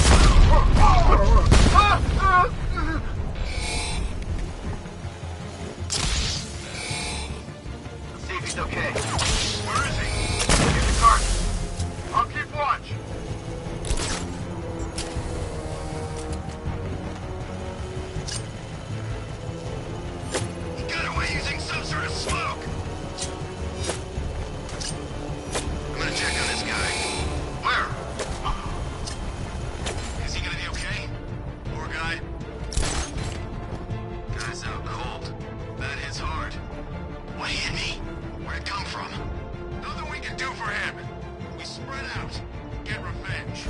see if he's okay. Where is he? Get the cart. I'll keep watch. Using some sort of smoke. I'm gonna check on this guy. Where? Is he gonna be okay? Poor guy. Guy's out cold. That hits hard. What hit me? Where'd it come from? Nothing we can do for him. We spread out. Get revenge.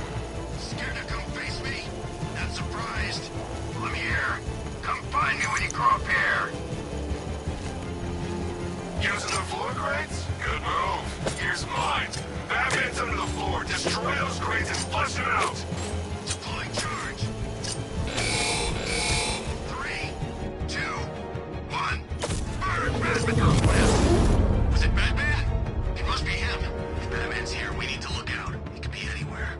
Scared to come face me? Not surprised. I'm here. Come find me when you grow up here. Using the floor crates? Good move. Here's mine. Batman's under the floor. Destroy those crates and flush them out. Deploying charge. 3, 2, 1. Fire at Batman. Was it Batman? It must be him. If Batman's here, we need to look out. He could be anywhere.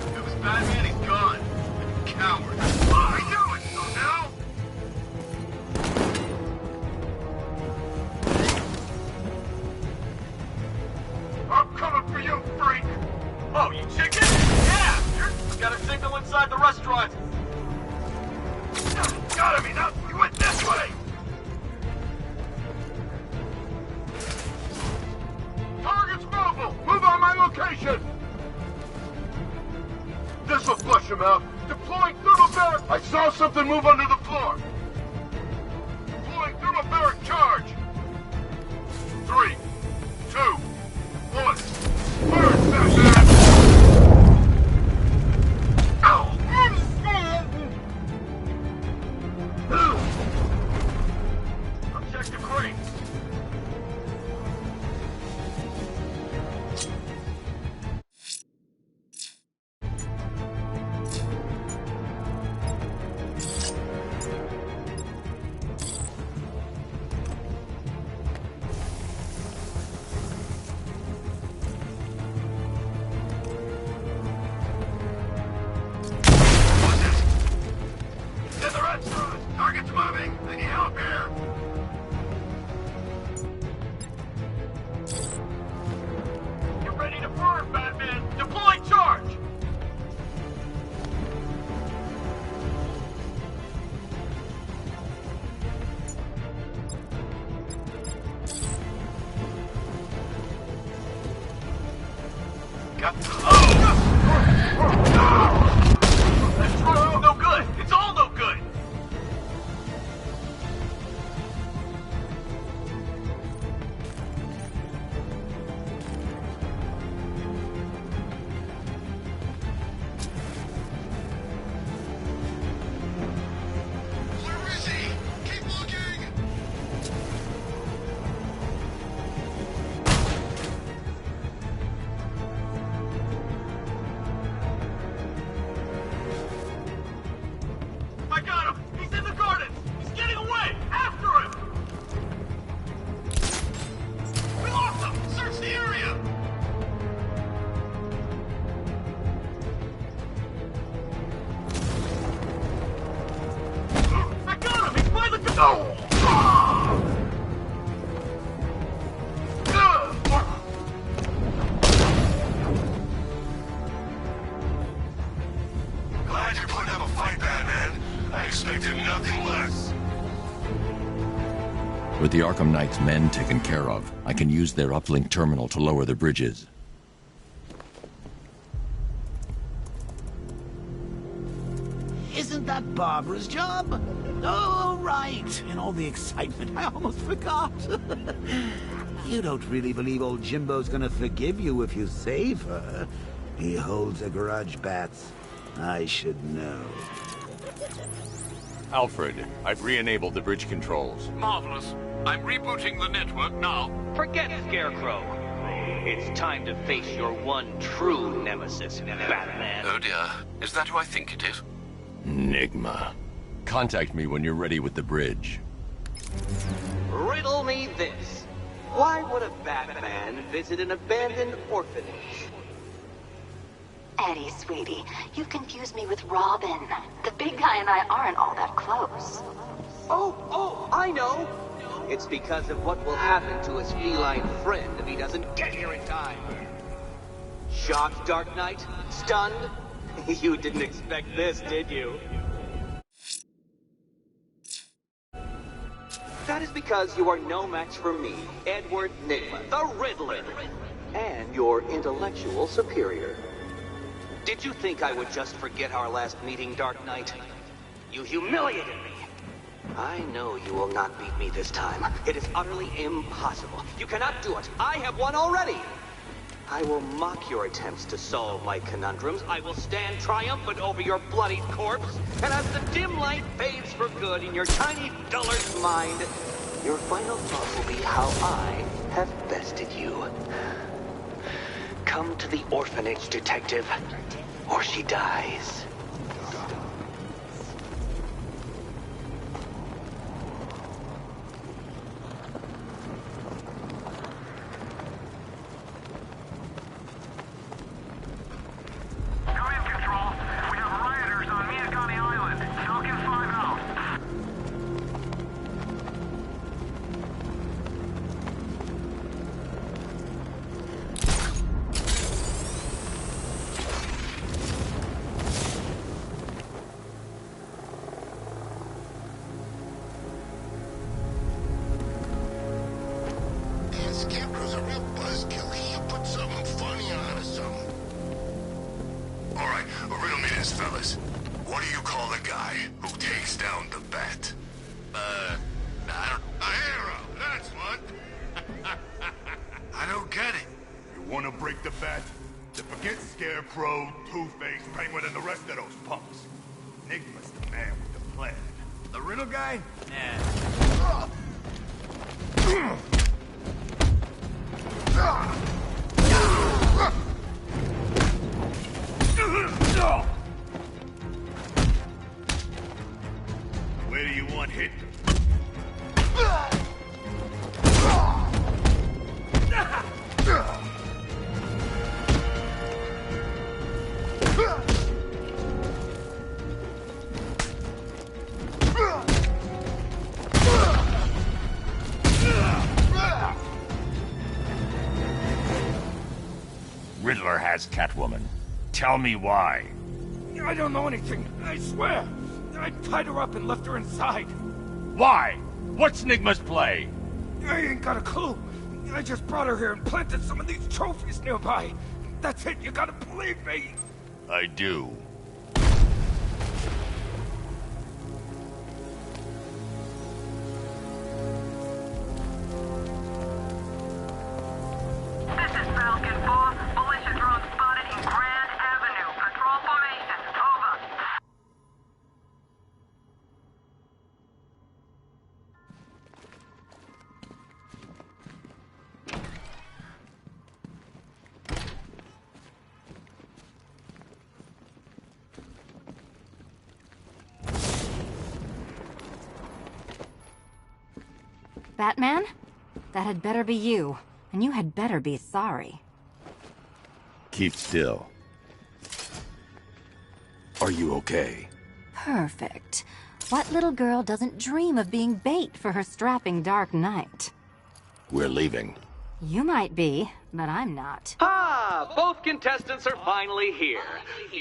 If it was Batman, he's gone. Coward. I knew it! So now? I'm coming for you, freak! Oh, you chicken? Yeah! You've got a signal inside the restaurant! Got him! Now you went this way! Target's mobile! Move on my location! This'll flush him out. Deploying thermobaric! I saw something move under the floor! Deploying thermobaric charge! 3, 2, 1. Fire, Batman! Ow! I'll check the crates. Target's moving! I need help here! Get ready to burn, Batman! Deploy charge! Got... That's no good! It's all no good! Where is he? Keep looking! I got him! He's in the garden! He's getting away! After him! We lost him! Search the area! I got him! He's by the... No! and nothing less. With the Arkham Knight's men taken care of, I can use their uplink terminal to lower the bridges. Isn't that Barbara's job? Oh, right. In all the excitement, I almost forgot. You don't really believe old Jimbo's gonna forgive you if you save her. He holds a grudge, Bats. I should know. Alfred, I've re-enabled the bridge controls. Marvelous. I'm rebooting the network now. Forget Scarecrow. It's time to face your one true nemesis, Batman. Oh dear. Is that who I think it is? Enigma. Contact me when you're ready with the bridge. Riddle me this. Why would a Batman visit an abandoned orphanage? Eddie, sweetie, you confused me with Robin. The big guy and I aren't all that close. Oh, I know. It's because of what will happen to his feline friend if he doesn't get here in time. Shocked, Dark Knight? Stunned? You didn't expect this, did you? That is because you are no match for me, Edward Nygma, the Riddler, and your intellectual superior. Did you think I would just forget our last meeting, Dark Knight? You humiliated me. I know you will not beat me this time. It is utterly impossible. You cannot do it. I have won already. I will mock your attempts to solve my conundrums. I will stand triumphant over your bloodied corpse. And as the dim light fades for good in your tiny dullard's mind, your final thought will be how I have bested you. Come to the orphanage, detective, or she dies. Scarecrow's a real buzzkill. He put something funny on or something. All right, riddle me this, fellas. What do you call the guy who takes down the Bat? I don't... A hero, that's what. I don't get it. You wanna break the Bat? Then forget Scarecrow, Two-Face, Penguin, and the rest of those punks. Enigma's the man with the plan. The riddle guy? Nah. Where do you want hit? Riddler has Catwoman. Tell me why. I don't know anything, I swear. I tied her up and left her inside. Why? What's Nygma's play? I ain't got a clue. I just brought her here and planted some of these trophies nearby. That's it, you gotta believe me. I do. This is Falcon 4. Militia drone spotted in Grand Avenue. Patrol formation. Over. Batman? That had better be you. And you had better be sorry. Keep still. Are you okay? Perfect. What little girl doesn't dream of being bait for her strapping Dark Knight? We're leaving. You might be, but I'm not. Ah, both contestants are finally here.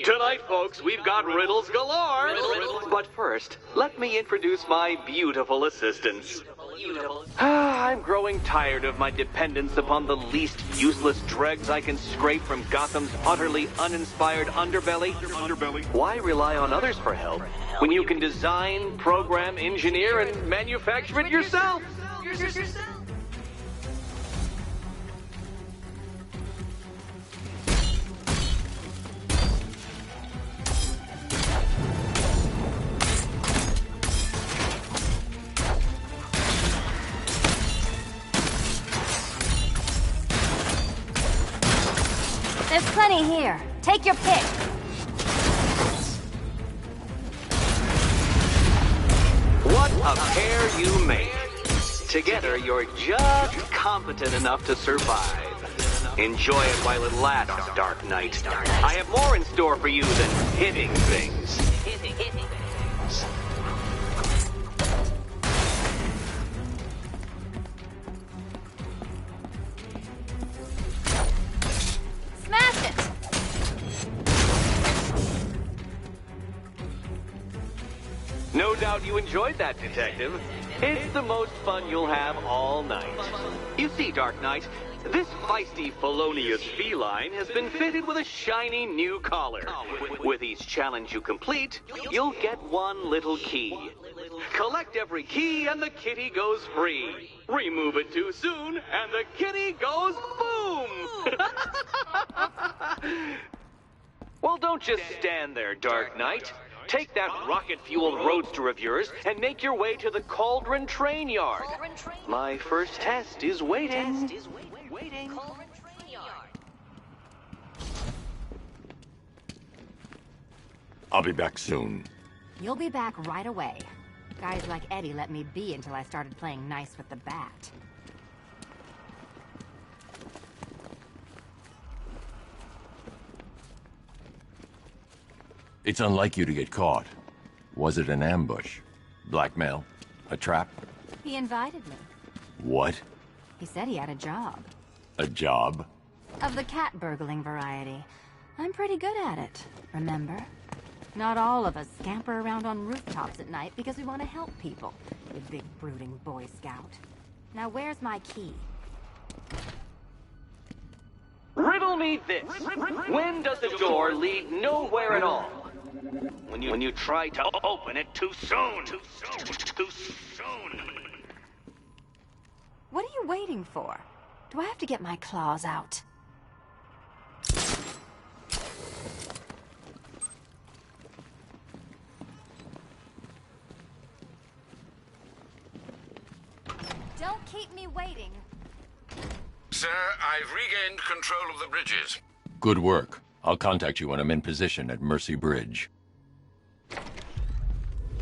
Tonight, folks, we've got riddles galore. But first, let me introduce my beautiful assistants. I'm growing tired of my dependence upon the least useless dregs I can scrape from Gotham's utterly uninspired underbelly. Why rely on others for help when you can design, program, engineer, and manufacture it yourself? There's plenty here. Take your pick. What a pair you make. Together, you're just competent enough to survive. Enjoy it while it lasts, Dark Knight. I have more in store for you than hitting things. Smash it! No doubt you enjoyed that, Detective. It's the most fun you'll have all night. You see, Dark Knight, this feisty, felonious feline has been fitted with a shiny new collar. With each challenge you complete, you'll get one little key. Collect every key and the kitty goes free. Remove it too soon and the kitty goes boom! Well, don't just stand there, Dark Knight. Take that rocket-fueled roadster of yours and make your way to the Cauldron Train Yard. My first test is waiting. I'll be back soon. You'll be back right away. Guys like Eddie let me be until I started playing nice with the bat. It's unlike you to get caught. Was it an ambush? Blackmail? A trap? He invited me. What? He said he had a job. A job? Of the cat burgling variety. I'm pretty good at it, remember? Not all of us scamper around on rooftops at night because we want to help people, you big brooding Boy Scout. Now where's my key? Riddle me this. When does the door lead nowhere at all? When you try to open it too soon. Too soon. What are you waiting for? Do I have to get my claws out? Don't keep me waiting. Sir, I've regained control of the bridges. Good work. I'll contact you when I'm in position at Mercy Bridge.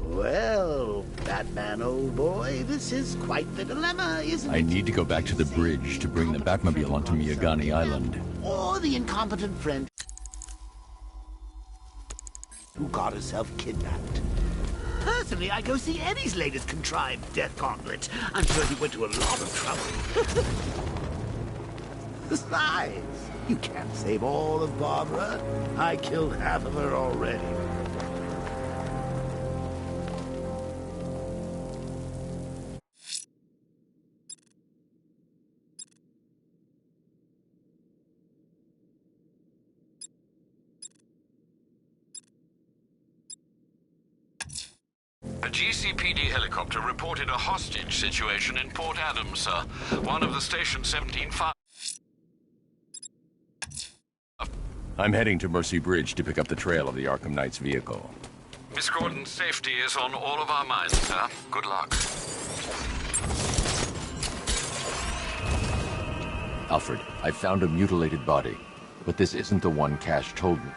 Well, Batman, old boy, this is quite the dilemma, isn't it? I need to go back to the bridge to bring the Batmobile onto Miyagani Island. Or the incompetent friend who got herself kidnapped. Personally, I go see Eddie's latest contrived death gauntlet. I'm sure he went to a lot of trouble. Besides, you can't save all of Barbara. I killed half of her already. A GCPD helicopter reported a hostage situation in Port Adams, sir. One of the Station 17-5. I'm heading to Mercy Bridge to pick up the trail of the Arkham Knight's vehicle. Miss Gordon's safety is on all of our minds, sir. Good luck. Alfred, I found a mutilated body, but this isn't the one Cash told me.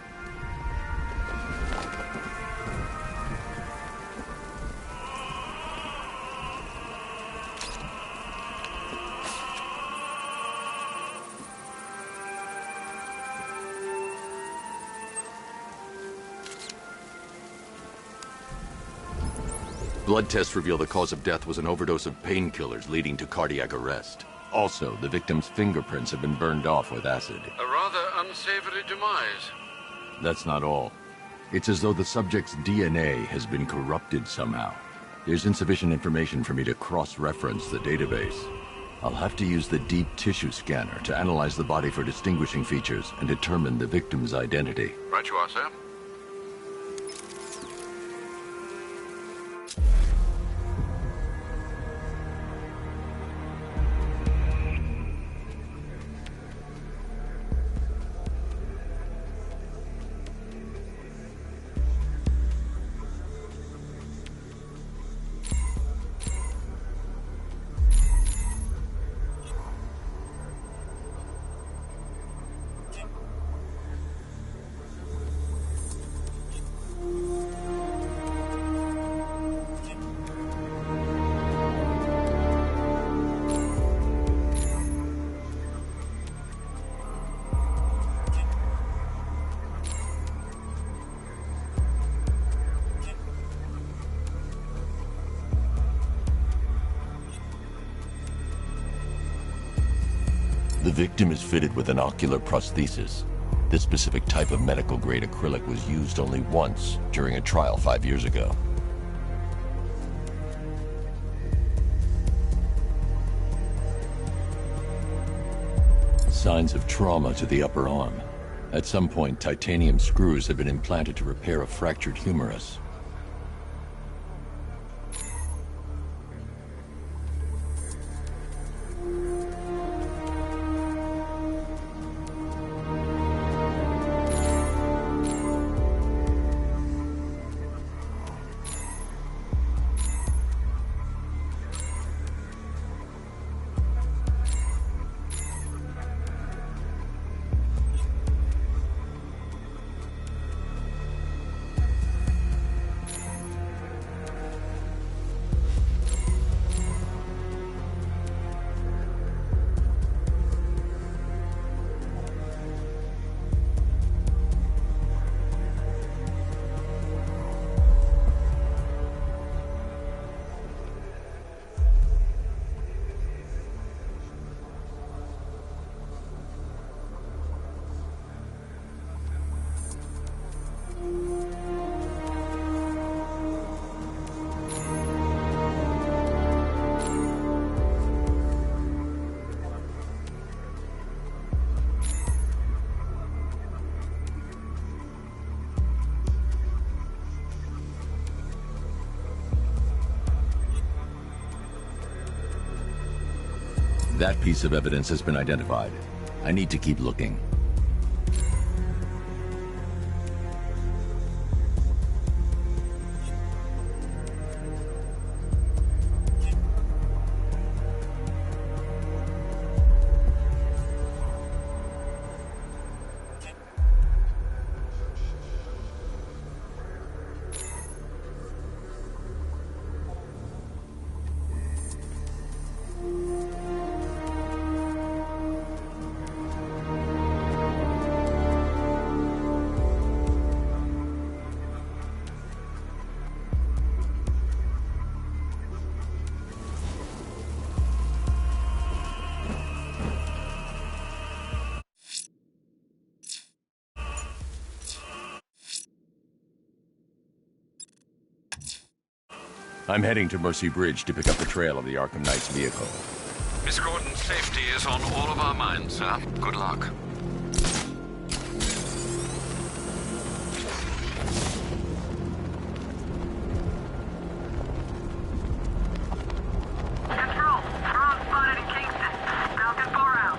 Blood tests reveal the cause of death was an overdose of painkillers leading to cardiac arrest. Also, the victim's fingerprints have been burned off with acid. A rather unsavory demise. That's not all. It's as though the subject's DNA has been corrupted somehow. There's insufficient information for me to cross-reference the database. I'll have to use the deep tissue scanner to analyze the body for distinguishing features and determine the victim's identity. Right you are, sir. The victim is fitted with an ocular prosthesis. This specific type of medical-grade acrylic was used only once during a trial 5 years ago. Signs of trauma to the upper arm. At some point, titanium screws have been implanted to repair a fractured humerus. That piece of evidence has been identified. I need to keep looking. I'm heading to Mercy Bridge to pick up the trail of the Arkham Knight's vehicle. Miss Gordon's safety is on all of our minds, sir. Good luck. Control, drone spotted in Kingston. Falcon 4 out.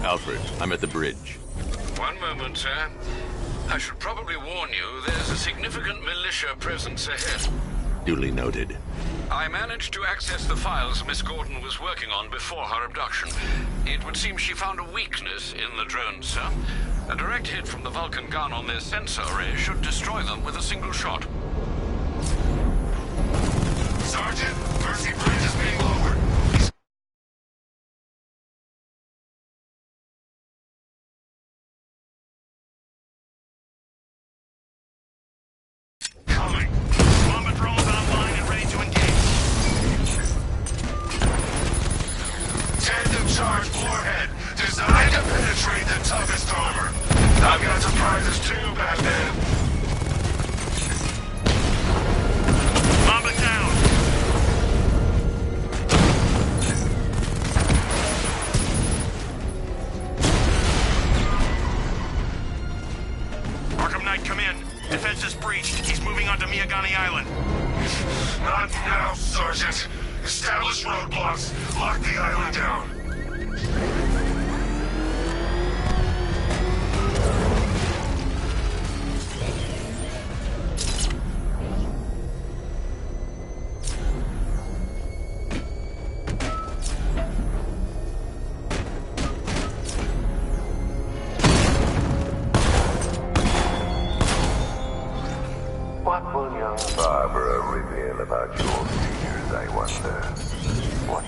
Alfred, I'm at the bridge. One moment, sir. I should probably warn you, there's a significant militia presence ahead. Duly noted. I managed to access the files Miss Gordon was working on before her abduction. It would seem she found a weakness in the drones, sir. A direct hit from the Vulcan gun on their sensor array should destroy them with a single shot. Sergeant, Percy Bridge is being lowered. Coming. Bomber drones online and ready to engage. Tandem charge warhead, designed to penetrate the toughest armor. I've got surprises too, Batman. Bomber down. Arkham Knight, come in. Defense is breached. He's moving onto Miyagani Island. Not now, Sergeant. Establish roadblocks. Lock the island down. What will young Barbara reveal about your fears, I wonder? What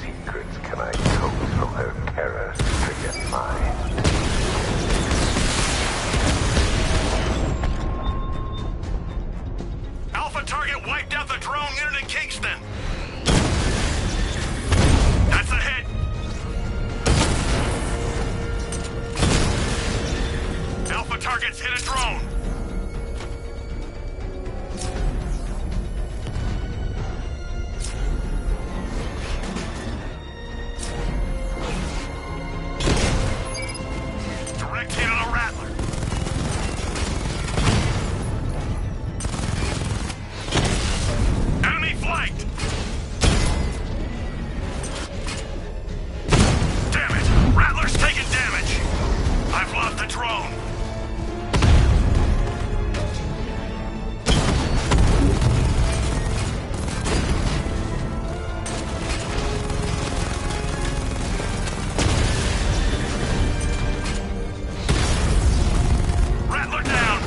secrets can I coax from her terror-stricken mind? Alpha target wiped out the drone near to Kingston. That's a hit. Alpha target's hit a drone. Direct hit on a Rattler. Enemy flanked. Damn it! Rattler's taking damage. I've lost the drone. Rattler down.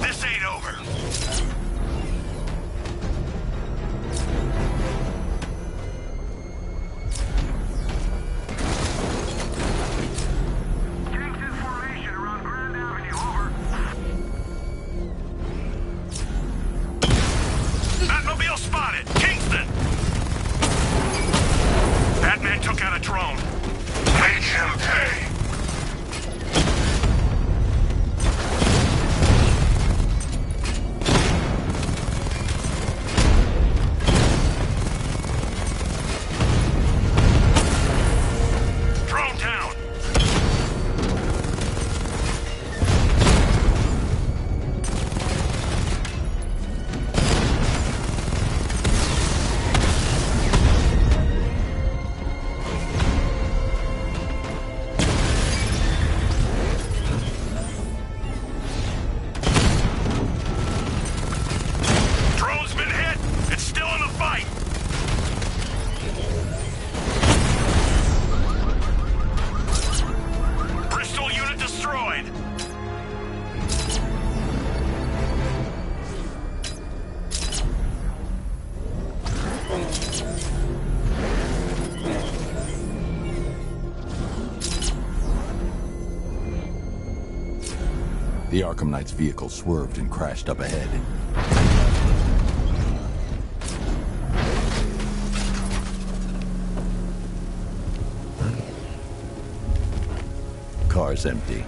This ain't over. Kingston formation around Grand Avenue, over. Batmobile spotted. Kingston. Batman took out a drone. Make him pay. Drone down. Drone's been hit. It's still in the fight. Bristol unit destroyed. The Arkham Knight's vehicle swerved and crashed up ahead. car's empty.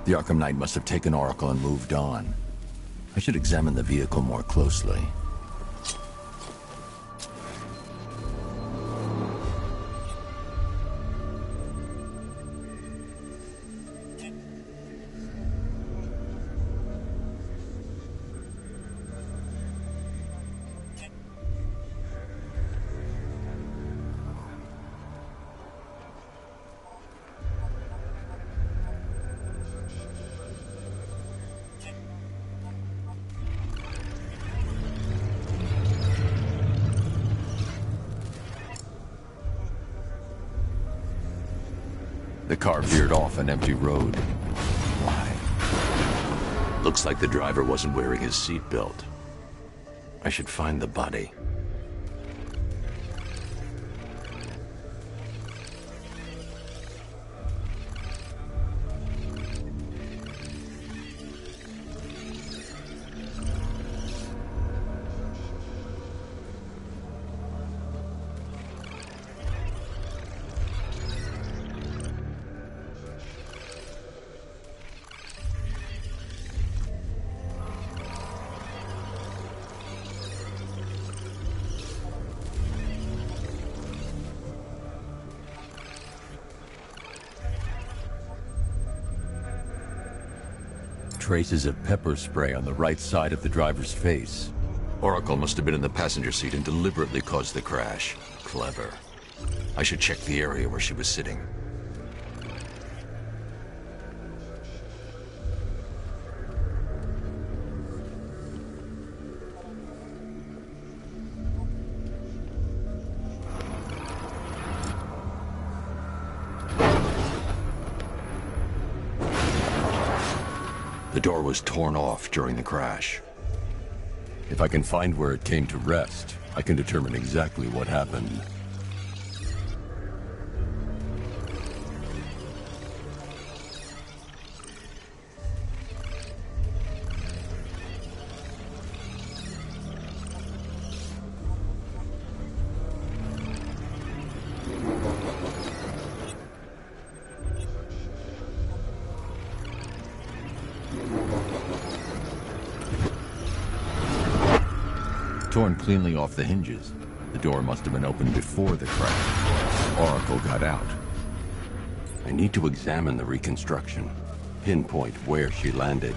The Arkham Knight must have taken Oracle and moved on. I should examine the vehicle more closely. The car veered off an empty road. Why? Looks like the driver wasn't wearing his seatbelt. I should find the body. Traces of pepper spray on the right side of the driver's face. Oracle must have been in the passenger seat and deliberately caused the crash. Clever. I should check the area where she was sitting. The door was torn off during the crash. If I can find where it came to rest, I can determine exactly what happened. Torn cleanly off the hinges. The door must have been opened before the crash. Oracle got out. I need to examine the reconstruction, pinpoint where she landed.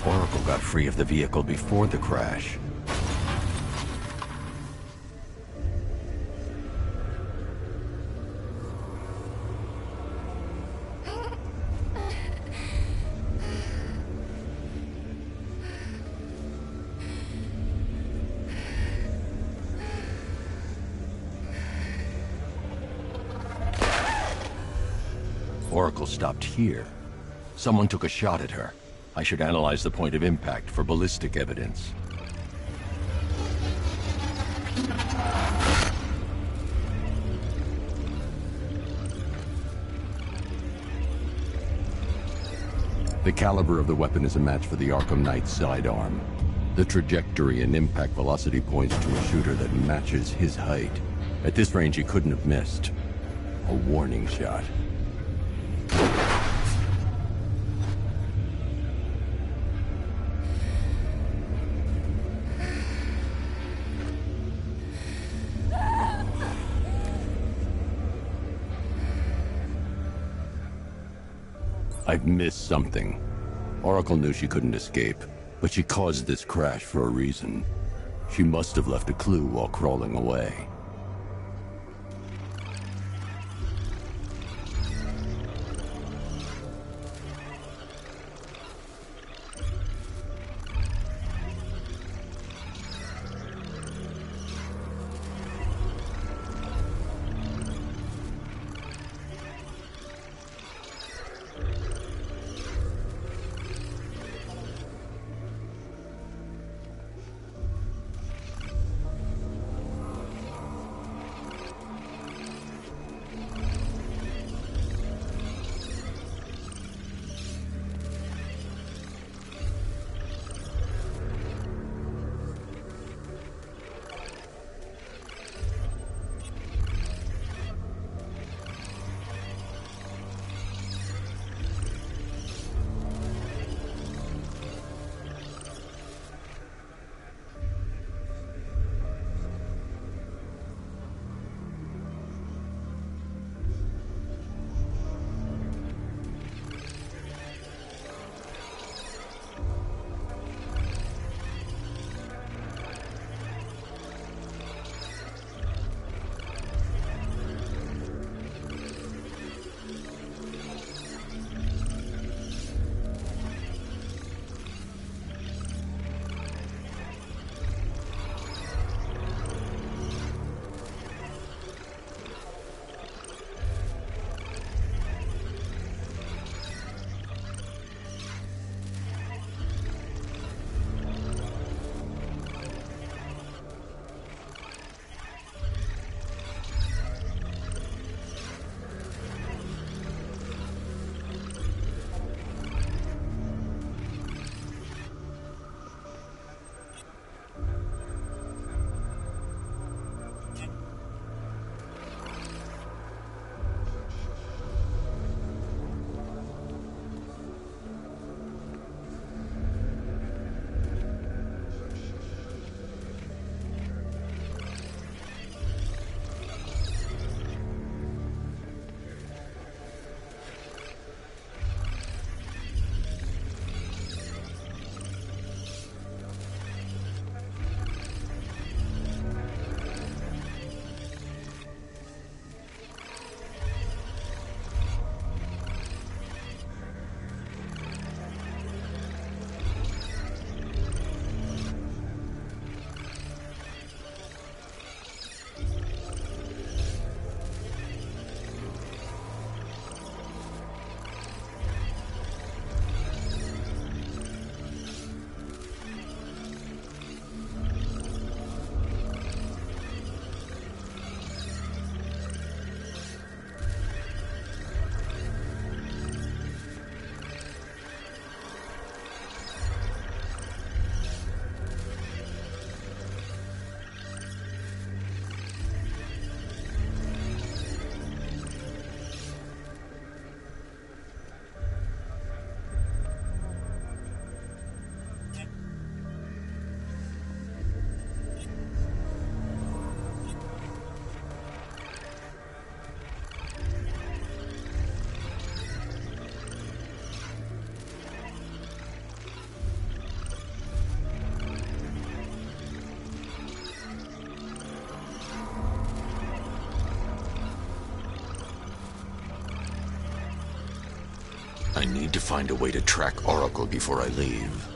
Oracle got free of the vehicle before the crash. Oracle stopped here. Someone took a shot at her. I should analyze the point of impact for ballistic evidence. The caliber of the weapon is a match for the Arkham Knight's sidearm. The trajectory and impact velocity points to a shooter that matches his height. At this range, he couldn't have missed. A warning shot. I've missed something. Oracle knew she couldn't escape, but she caused this crash for a reason. She must have left a clue while crawling away. I need to find a way to track Oracle before I leave.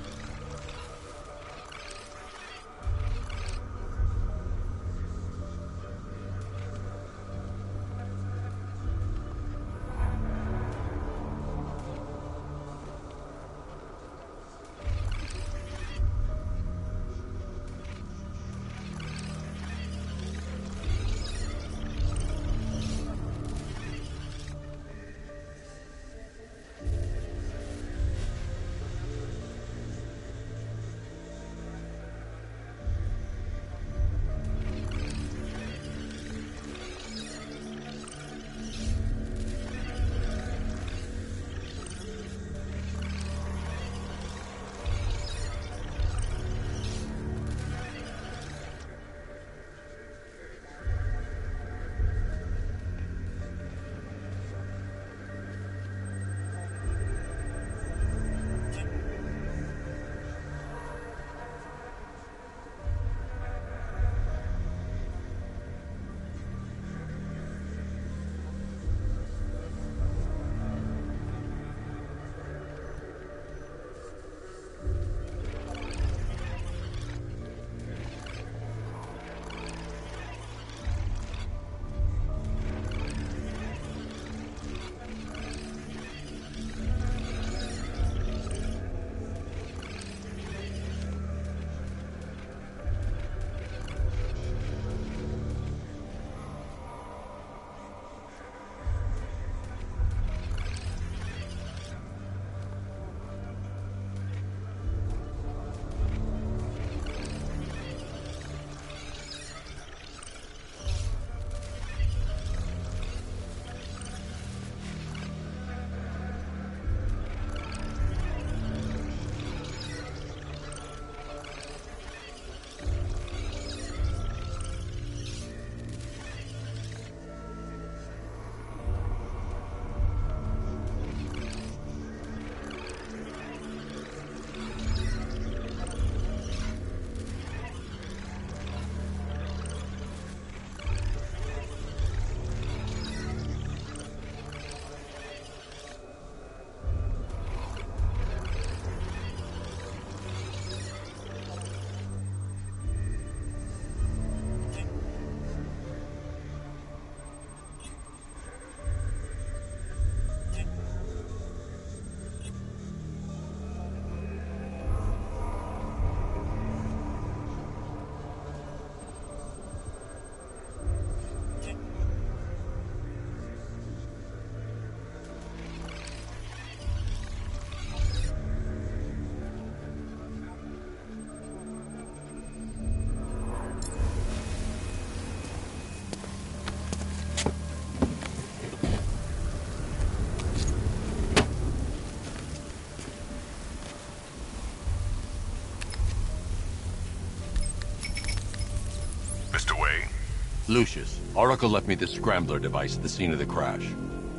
Lucius, Oracle left me the Scrambler device at the scene of the crash.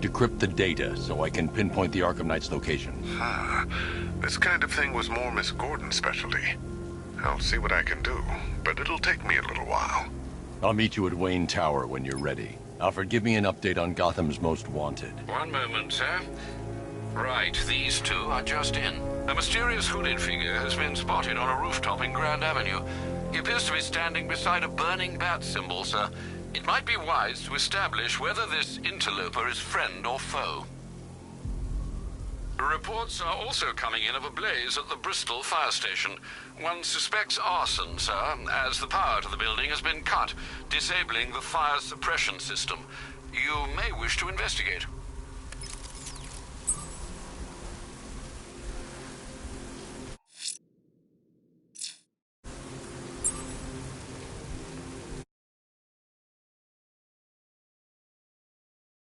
Decrypt the data so I can pinpoint the Arkham Knight's location. This kind of thing was more Miss Gordon's specialty. I'll see what I can do, but it'll take me a little while. I'll meet you at Wayne Tower when you're ready. Alfred, give me an update on Gotham's Most Wanted. One moment, sir. Right, these two are just in. A mysterious hooded figure has been spotted on a rooftop in Grand Avenue. He appears to be standing beside a burning bat symbol, sir. It might be wise to establish whether this interloper is friend or foe. Reports are also coming in of a blaze at the Bristol fire station. One suspects arson, sir, as the power to the building has been cut, disabling the fire suppression system. You may wish to investigate.